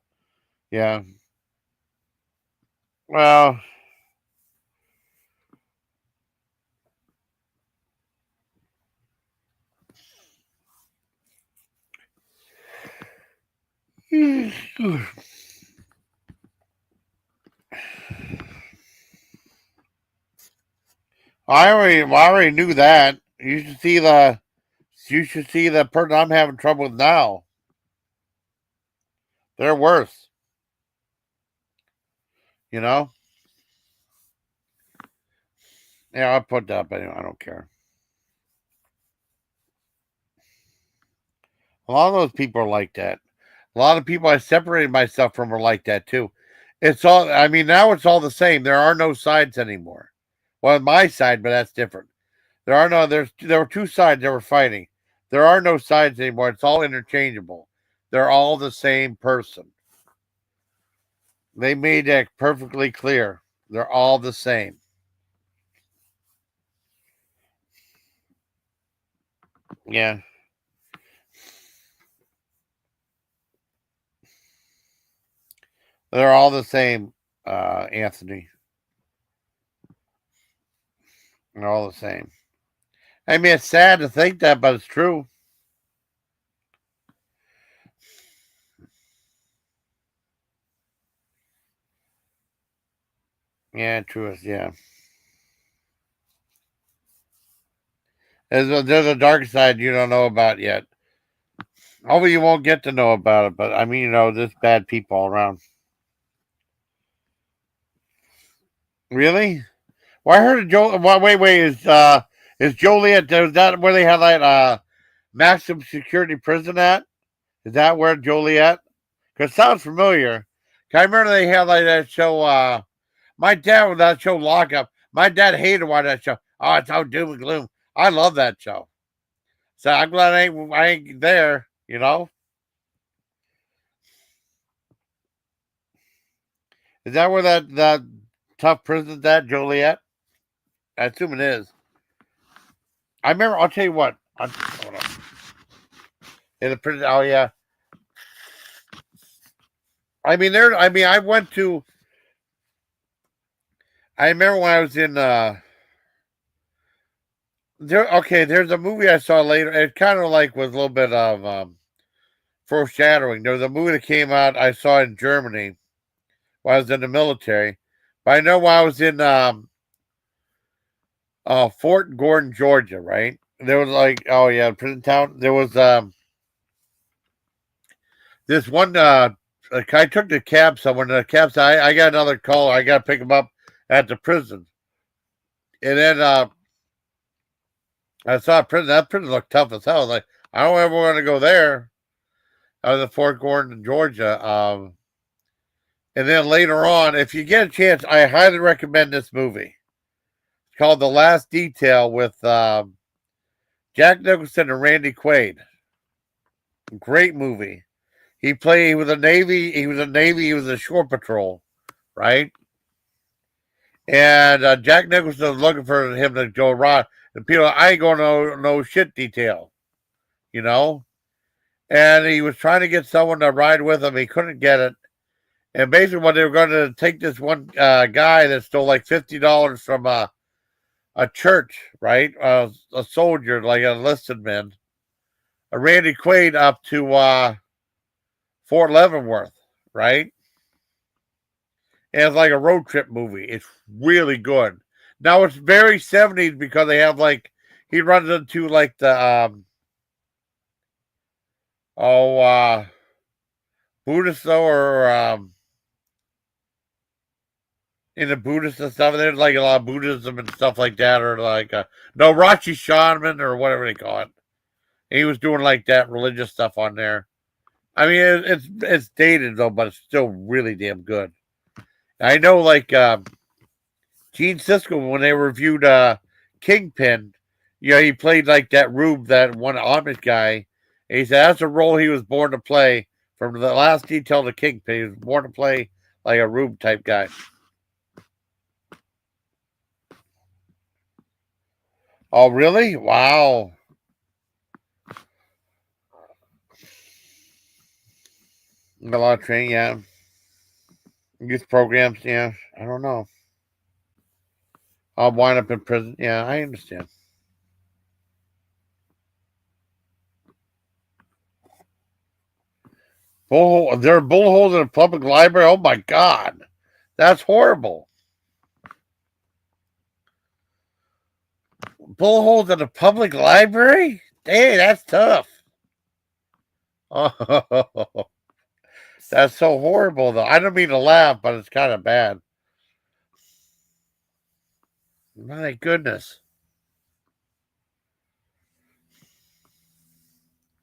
yeah. Well, I already knew that. You should see the person I'm having trouble with now. They're worse. You know. Yeah, I'll put that up anyway. I don't care. A lot of those people are like that. A lot of people I separated myself from are like that too. It's all. I mean, now it's all the same. There are no sides anymore. Well, my side, but that's different. There are no. There were two sides that were fighting. There are no sides anymore. It's all interchangeable. They're all the same person. They made that perfectly clear. They're all the same. Yeah, they're all the same, Anthony. They're all the same. I mean, it's sad to think that, but it's true. Yeah, true. Yeah. There's a dark side you don't know about yet. Hopefully, you won't get to know about it. But I mean, there's bad people all around. Really? Well, I heard of Joe. Well, wait. Is Joliet? Is that where they have that maximum security prison at? Is that where Joliet? Because it sounds familiar. 'Cause I remember they had like that show. My dad with that show Lockup. My dad hated watching that show. Oh, it's all doom and gloom. I love that show. So I'm glad I ain't there. Is that where that tough prison's at, Joliet? I assume it is. I remember. I'll tell you what. Hold on. In the prison. Oh yeah. I mean, there. I mean, I went to. I remember when I was in. There. Okay, there's a movie I saw later. It kind of like was a little bit of foreshadowing. There was a movie that came out I saw in Germany while I was in the military. But I know while I was in Fort Gordon, Georgia, right? There was like, oh yeah, prison town. There was this one. I took the cab somewhere. And the cab said, I got another call. I got to pick him up at the prison. And then I saw a prison. That prison looked tough as hell. I was like, I don't ever want to go there. I was in Fort Gordon, Georgia. And then later on, if you get a chance, I highly recommend this movie. It's called The Last Detail with Jack Nicholson and Randy Quaid. Great movie. He was a Navy. He was a Navy. He was a shore patrol, right? And Jack Nicholson was looking for him to go ride. And people, I ain't going to no shit detail, you know. And he was trying to get someone to ride with him. He couldn't get it. And basically, what they were going to take this one guy that stole like $50 from a church, right? A soldier, like a enlisted man, a Randy Quaid up to Fort Leavenworth, right? And it's like a road trip movie. It's really good. Now it's very 70s because they have like he runs into like the oh Buddhist though or in the Buddhist and stuff. There's like a lot of Buddhism and stuff like that, or like no Rachi Shaman or whatever they call it. And he was doing like that religious stuff on there. I mean, it's dated though, but it's still really damn good. I know, like Gene Siskel when they reviewed Kingpin, you know, he played like that Rube, that one Amish guy. And he said that's a role he was born to play. From the last detail to Kingpin, he was born to play like a Rube type guy. Oh, really? Wow. A lot of training, yeah. Youth programs, yeah. I don't know. I'll wind up in prison. Yeah, I understand. There are bullet holes in a public library. Oh my God, that's horrible. Bullet holes in a public library? Dang, that's tough. Oh, that's so horrible, though. I don't mean to laugh, but it's kind of bad. My goodness.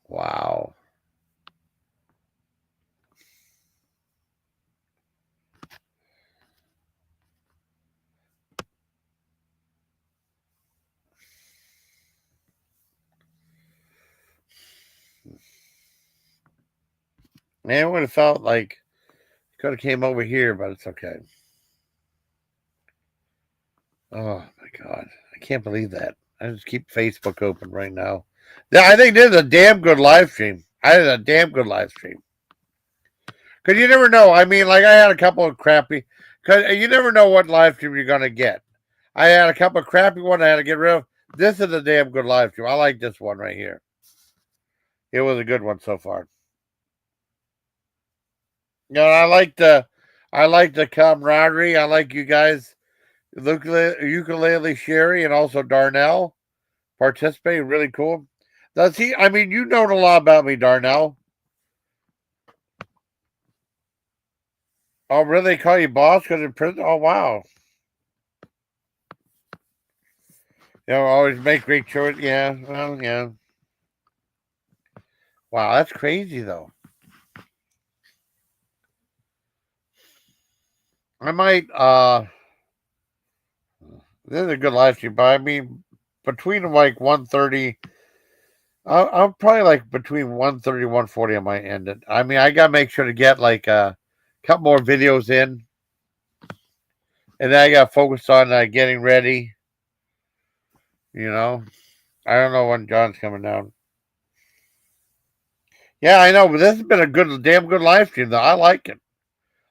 Wow. Man, it would have felt like could have came over here, but it's okay. Oh my God. I can't believe that. I just keep Facebook open right now. Yeah, I think this is a damn good live stream. I had a damn good live stream. Because you never know. I mean, like I had a couple of crappy, because you never know what live stream you're going to get. I had a couple of crappy ones I had to get rid of. This is a damn good live stream. I like this one right here. It was a good one so far. You know, I like the camaraderie. I like you guys, ukulele Sherry and also Darnell participating. Really cool. Does he? I mean, you know a lot about me, Darnell. Oh, really? They call you boss because in prison? Oh, wow. You know, always make great choices. Yeah, well, yeah. Wow, that's crazy though. I might this is a good live stream, but I mean between like 1:30, I'm probably like between 1:30 and 1:40 I might end it. I mean I gotta make sure to get like a couple more videos in. And then I gotta focus on getting ready. You know. I don't know when John's coming down. Yeah, I know, but this has been a damn good live stream though. I like it.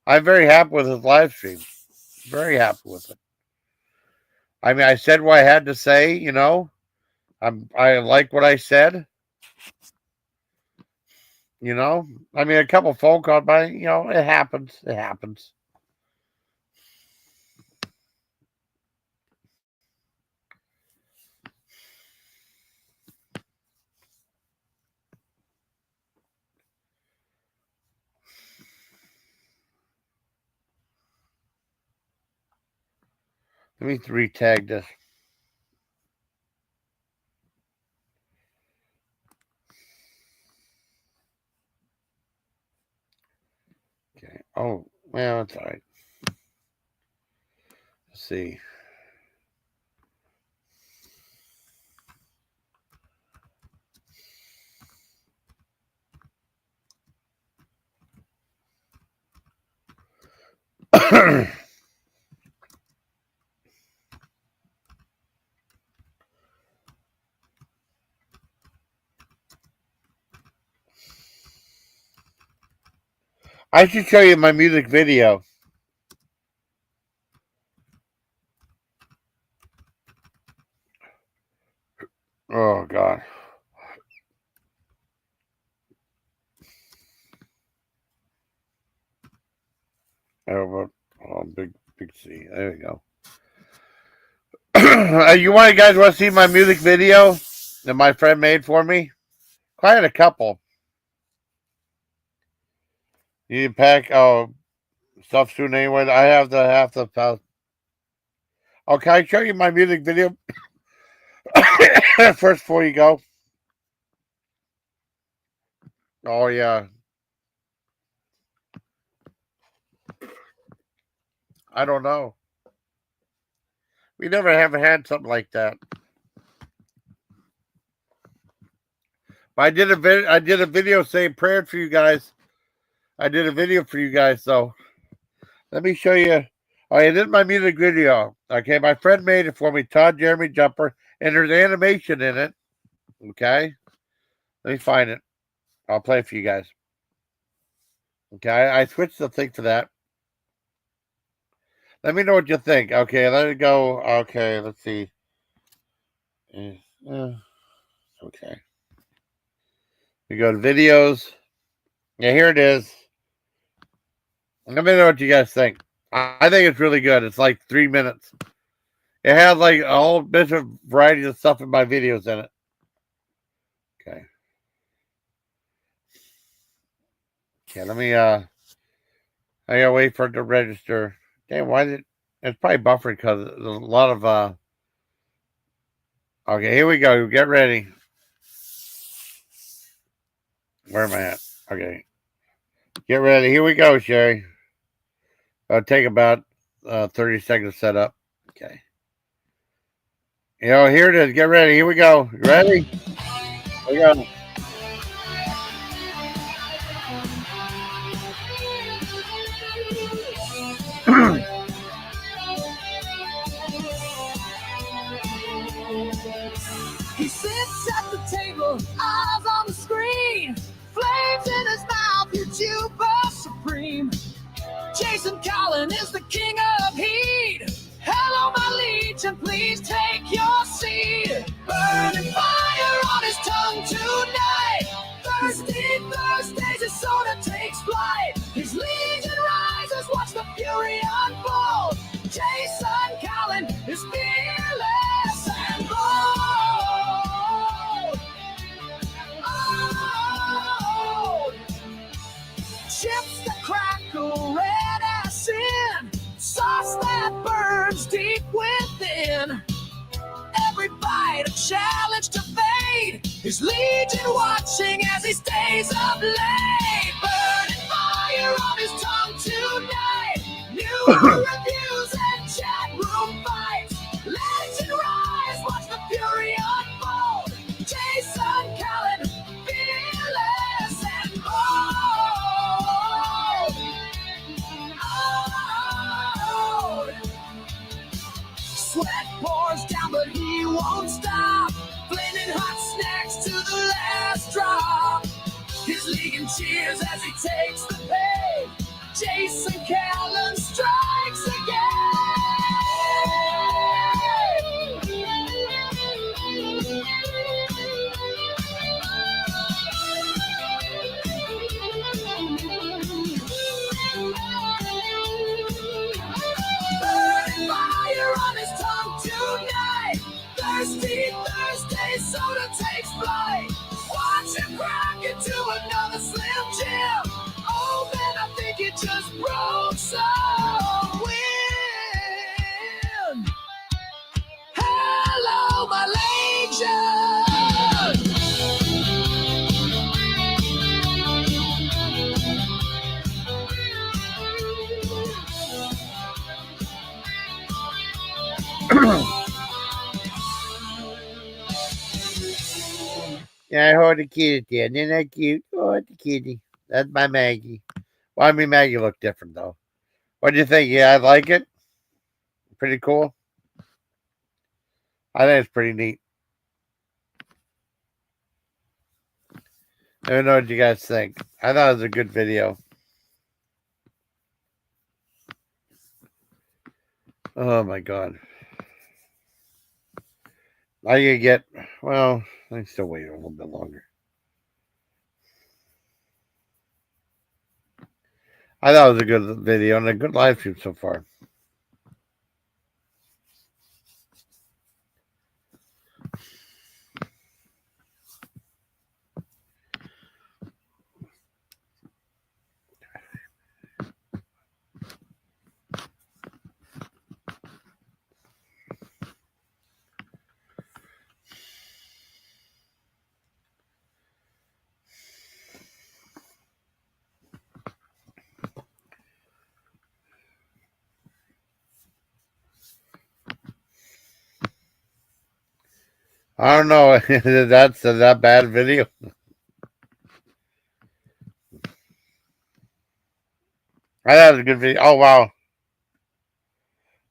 I'm very happy with his live stream. Very happy with it. I mean, I said what I had to say. You know, I like what I said. You know, I mean, a couple phone calls, but you know, it happens. It happens. Let me re-tag this. Okay. Oh, well, it's all right. Let's see. I should show you my music video. Oh God. Oh, big C. There we go. You guys want to see my music video that my friend made for me? Quite a couple. You need to pack. Oh, stuff soon anyway. I have the. Oh, can I show you my music video first before you go? Oh yeah. I don't know. We never have had something like that. But I did a video saying prayers for you guys. I did a video for you guys, so let me show you. Oh, I did my music video. Okay, my friend made it for me, Todd Jeremy Jumper, and there's animation in it. Okay, let me find it. I'll play it for you guys. Okay, I switched the thing for that. Let me know what you think. Okay, let it go. Okay, let's see. Okay. We go to videos. Yeah, here it is. Let me know what you guys think. I think it's really good. It's like 3 minutes. It has like a whole bunch of variety of stuff in my videos in it. Okay. Okay, let me I gotta wait for it to register. Damn, why did it's probably buffering because there's a lot of okay, here we go. Get ready. Where am I at? Okay. Get ready. Here we go, Sherry. It'll take about 30 seconds to set up. Okay. Here it is. Get ready. Here we go. You ready? Here we go. He sits at the table, eyes on the screen, flames in his mouth, YouTuber supreme. Jason Collin is the king of heat. Hello, my legion, please take your seat. Burning fire on his tongue tonight. Thirsty Thursdays, his soda takes flight. His legion rises, watch the fury unfold. Jason Collin is fearless and bold. Oh, chips that crackle, red as sin, sauce that burns deep within. Every bite a challenge to fade. His legion watching as he stays up late. Burning fire on his tongue tonight. New reviews and chat room fights. Legend rise, watch the fury unfold. Jason Collin, fearless and bold. Oh, sweat pours down, but he won't stop. Flaming hot snacks to the last drop. His legion cheers as he takes the pay. Jason Collin strikes Burning fire on his tongue tonight. Thirsty Thursday, soda takes flight. Watch him crack into another Slim Jim. Oh man, I think it just broke some wind. Hello, my Yeah, I heard the kitty there. Isn't that cute? Oh, the kitty. That's my Maggie. Well, I mean, Maggie looked different, though. What do you think? Yeah, I like it. Pretty cool. I think it's pretty neat. I don't know what you guys think. I thought it was a good video. Oh my god. I can get, well, I still wait a little bit longer. I thought it was a good video and a good live stream so far. I don't know. That's that bad video. I thought it was a good video. Oh wow.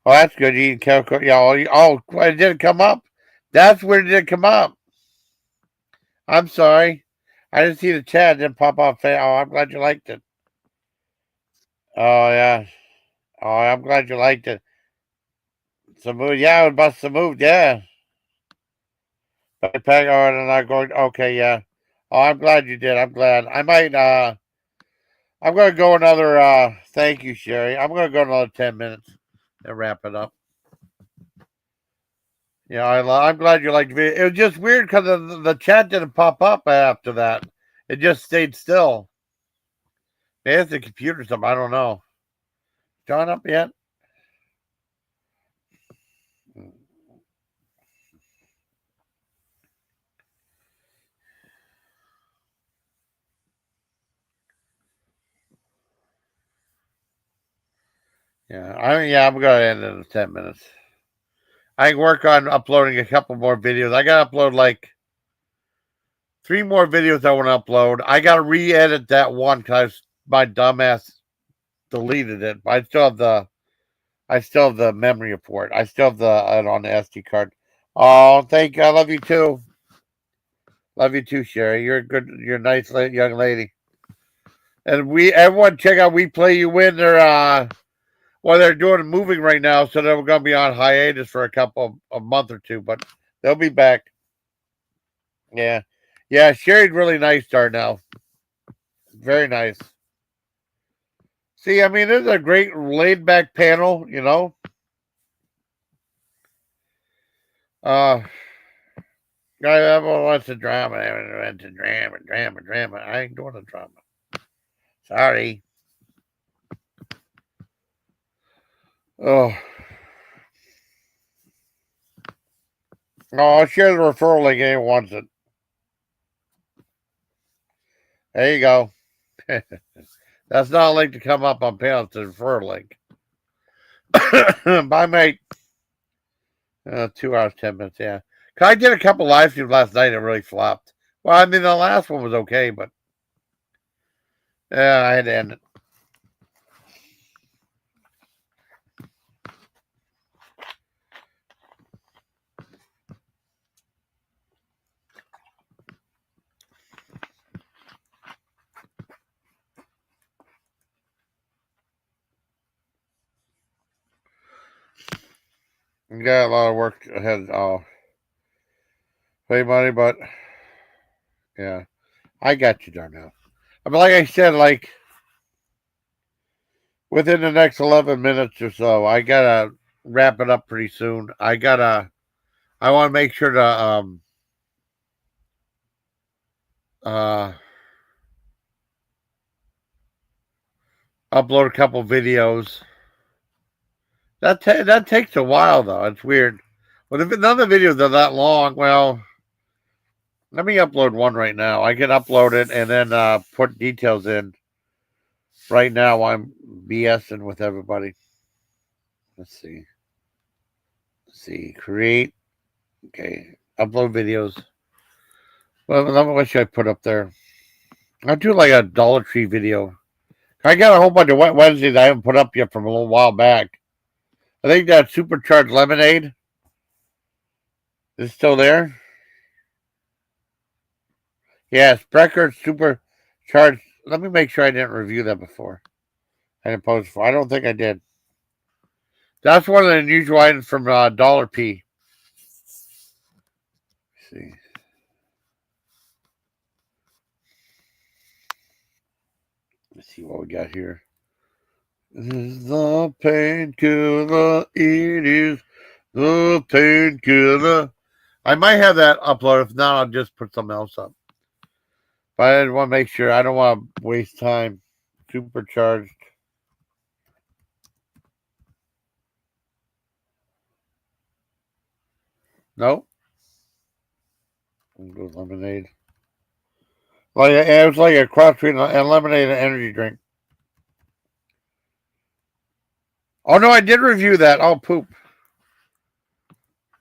Oh, that's good. You eat cocoa. Yeah. Oh, it didn't come up. That's where it didn't come up. I'm sorry. I didn't see the chat. It didn't pop up. Oh, I'm glad you liked it. Oh yeah. Oh, I'm glad you liked it. Some move. Yeah, it must have moved. Yeah. Backpack. Oh, and I'm going. Okay. Yeah. Oh, I'm glad you did. I'm glad. I might. I'm gonna go another. Thank you, Sherry. I'm gonna go another 10 minutes and wrap it up. Yeah, I'm glad you liked the video. It was just weird because the chat didn't pop up after that. It just stayed still. Maybe it's the computer or something. I don't know. John up yet? I'm gonna end in 10 minutes. I can work on uploading a couple more videos. I gotta upload like 3 more videos I want to upload. I gotta re-edit that one because my dumbass deleted it. But I still have the memory for it. I still have it on the SD card. Oh, thank you. I love you too. Love you too, Sherry. You're a nice young lady. And everyone check out We Play You Win. They're doing moving right now, so they're gonna be on hiatus for a month or two, but they'll be back. Yeah. Yeah, Sherry's really nice now. Very nice. See, I mean, this is a great laid back panel, you know. I what's the drama? It's a drama. I ain't doing the drama. Sorry. Oh. I'll share the referral link. Anyone wants it. There you go. That's not a link to come up on panel. It's a referral link. Bye, mate. 2 hours, 10 minutes, yeah. I did a couple live streams last night and it really flopped. Well, I mean, the last one was okay, but yeah, I had to end it. Got a lot of work ahead. Pay money, but yeah, I got you, Darnell. I mean, like I said, like within the next 11 minutes or so, I gotta wrap it up pretty soon. I want to make sure to upload a couple videos. That takes a while though. It's weird. Well, if none of the videos are that long, well, let me upload one right now. I can upload it and then put details in. Right now, I'm BSing with everybody. Let's see. Create. Okay. Upload videos. Well, what should I put up there? I'll do like a Dollar Tree video. I got a whole bunch of Wednesdays I haven't put up yet from a little while back. I think that Supercharged Lemonade is still there. Yeah, Sprecher Supercharged. Let me make sure I didn't review that before. I didn't post before. I don't think I did. That's one of the unusual items from Dollar P. Let's see. Let's see what we got here. This is the painkiller. It is the painkiller. I might have that upload. If not, I'll just put something else up. But I want to make sure. I don't want to waste time. Supercharged. Nope. Lemonade. Like it was like a cross between a lemonade and an energy drink. Oh no, I did review that. Oh poop.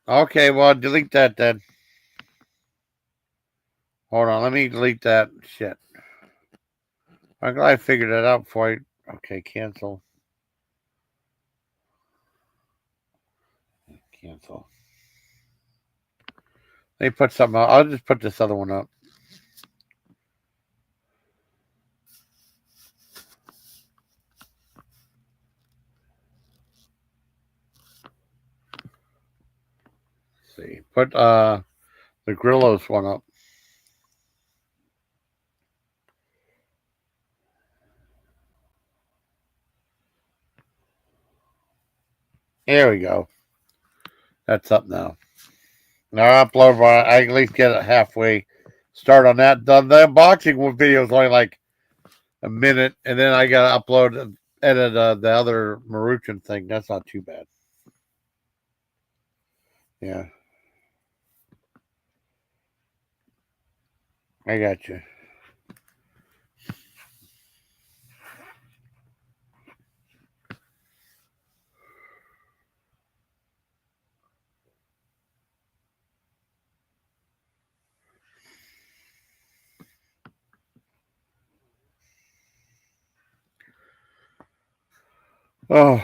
Okay, well delete that then. Hold on, let me delete that shit. I'm glad I figured that out before I. Okay, cancel. Cancel. Let me put something up. I'll just put this other one up. Let's see. Put the Grillos one up. There we go. That's up now. Now upload. I at least get it halfway. Start on that. The unboxing video is only like a minute, and then I got to upload and edit the other Maruchan thing. That's not too bad. Yeah. I got you. Oh.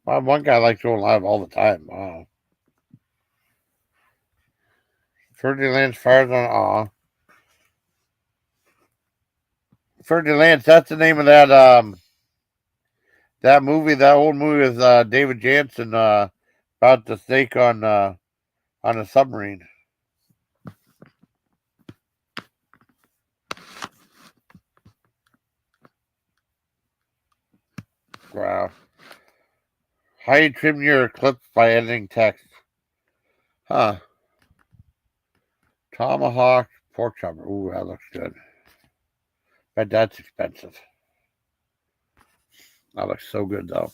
Well, one guy likes going live all the time. Wow. Ferdinand's fires on awe. Ferdinand, that's the name of that movie, that old movie with David Jansen about the snake on a submarine. Wow. How you trim your clips by editing text? Huh. Tomahawk pork chopper. Ooh, that looks good. Bet that's expensive. That looks so good though.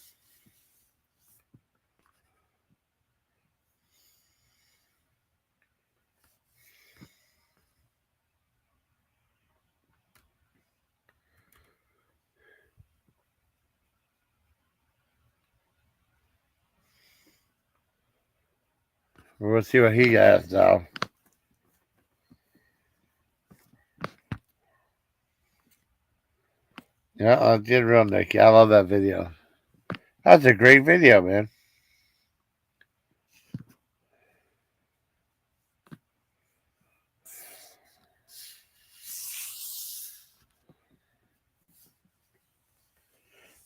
We'll see what he has now. Yeah, I did real Nicky. I love that video. That's a great video, man.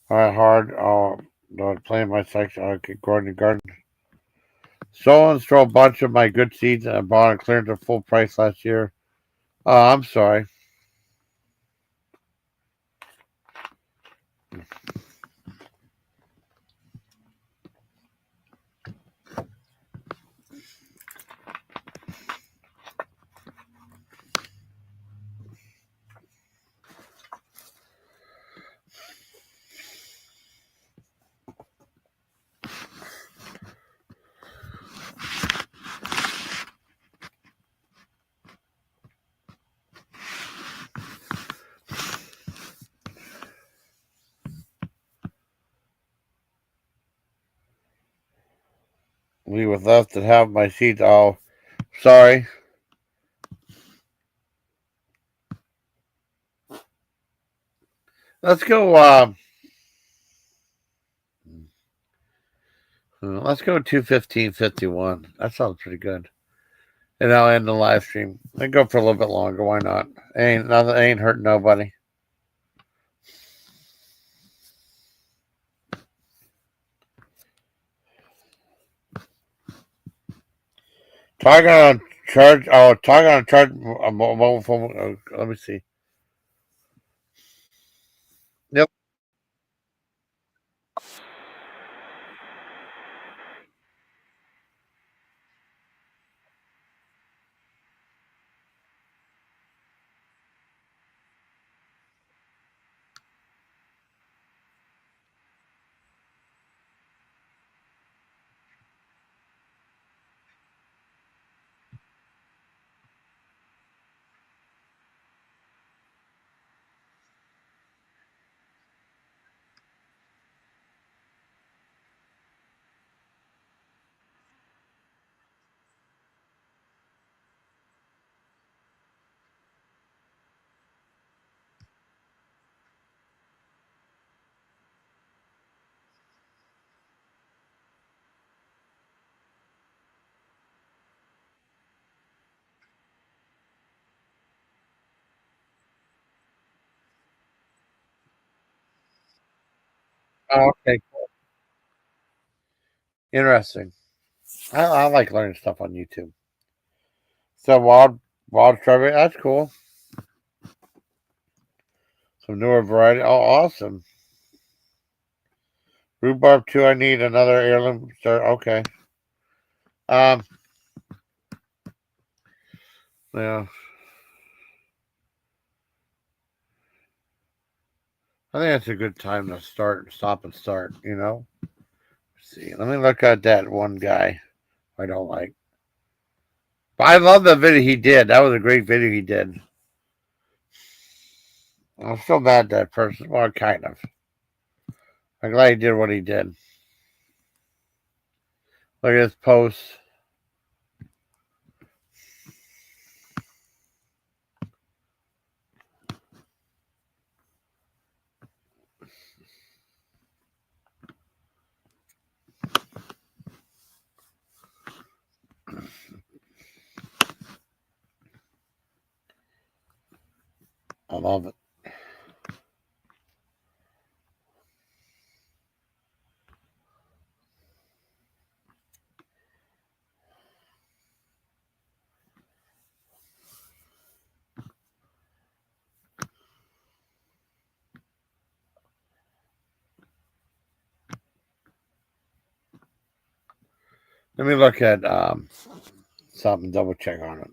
All right, hard. No, playing my section. Okay, Gordon Garden. Someone stole a bunch of my good seeds and I bought and cleared at full price last year. Oh, I'm sorry. We was left to have my seeds. Oh, sorry. Let's go. Let's go 2:15:51. That sounds pretty good. And I'll end the live stream. I go for a little bit longer. Why not? Ain't hurting nobody. Talking on charge. Oh, talking on charge. A mobile phone. Let me see. Yep. Oh, okay. Interesting. I like learning stuff on YouTube. So wild strawberry. That's cool. Some newer variety. Oh, awesome. Rhubarb 2. I need another heirloom. Okay. Um. Yeah. I think that's a good time to stop and start. Let's see. Let me look at that one guy I don't like. But I love the video he did. That was a great video he did. I'm still mad at that person. Well, kind of. I'm glad he did what he did. Look at his post. I love it. Let me look at something, double check on it.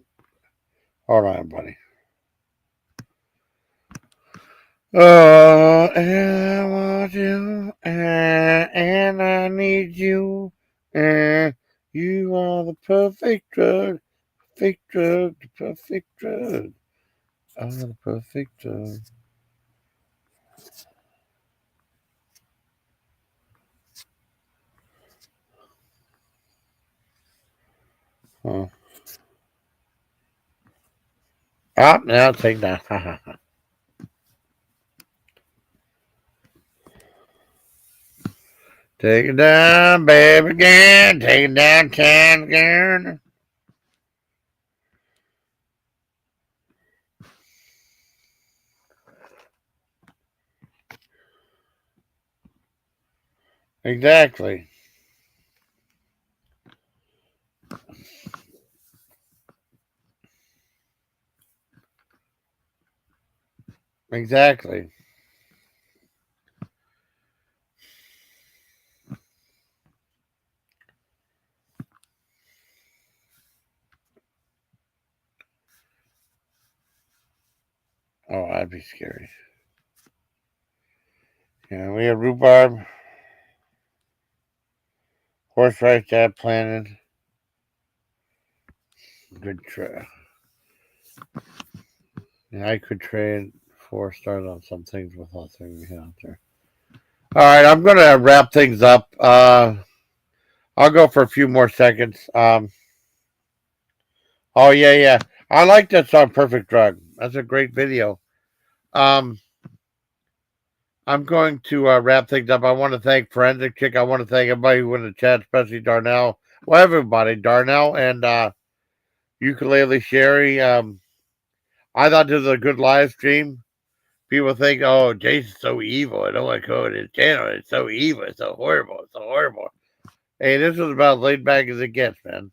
Hold on, buddy. Oh, I want you, and I need you, and you are the perfect drug, the perfect drug. Oh, the perfect drug. Oh, now take that. Take it down, baby, again. Take it downtown again. Exactly. Exactly. Oh, that'd be scary. Yeah, we have rhubarb, horseradish that planted. Good trade. Yeah, I could trade 4 stars on some things with all things we have out there. All right, I'm gonna wrap things up. I'll go for a few more seconds. Oh yeah. I like that song, "Perfect Drug." That's a great video. Um, I'm going to wrap things up. I want to thank Forensic Chick. I want to thank everybody who went in the chat, especially Darnell. Well, everybody, Darnell and Ukulele Sherry. I thought this was a good live stream. People think, oh, Jason's so evil. I don't want to go to his channel. It's so evil. It's so horrible. It's so horrible. Hey, this was about laid back as it gets, man.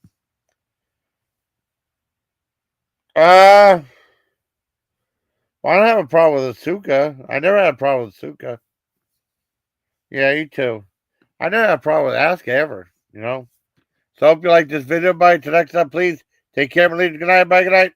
Well, I don't have a problem with Asuka. I never had a problem with Asuka. Yeah, you too. I never had a problem with Asuka ever, you know. So I hope you like this video. Bye. Till next time, please take care, and leave. Good night. Bye. Good night.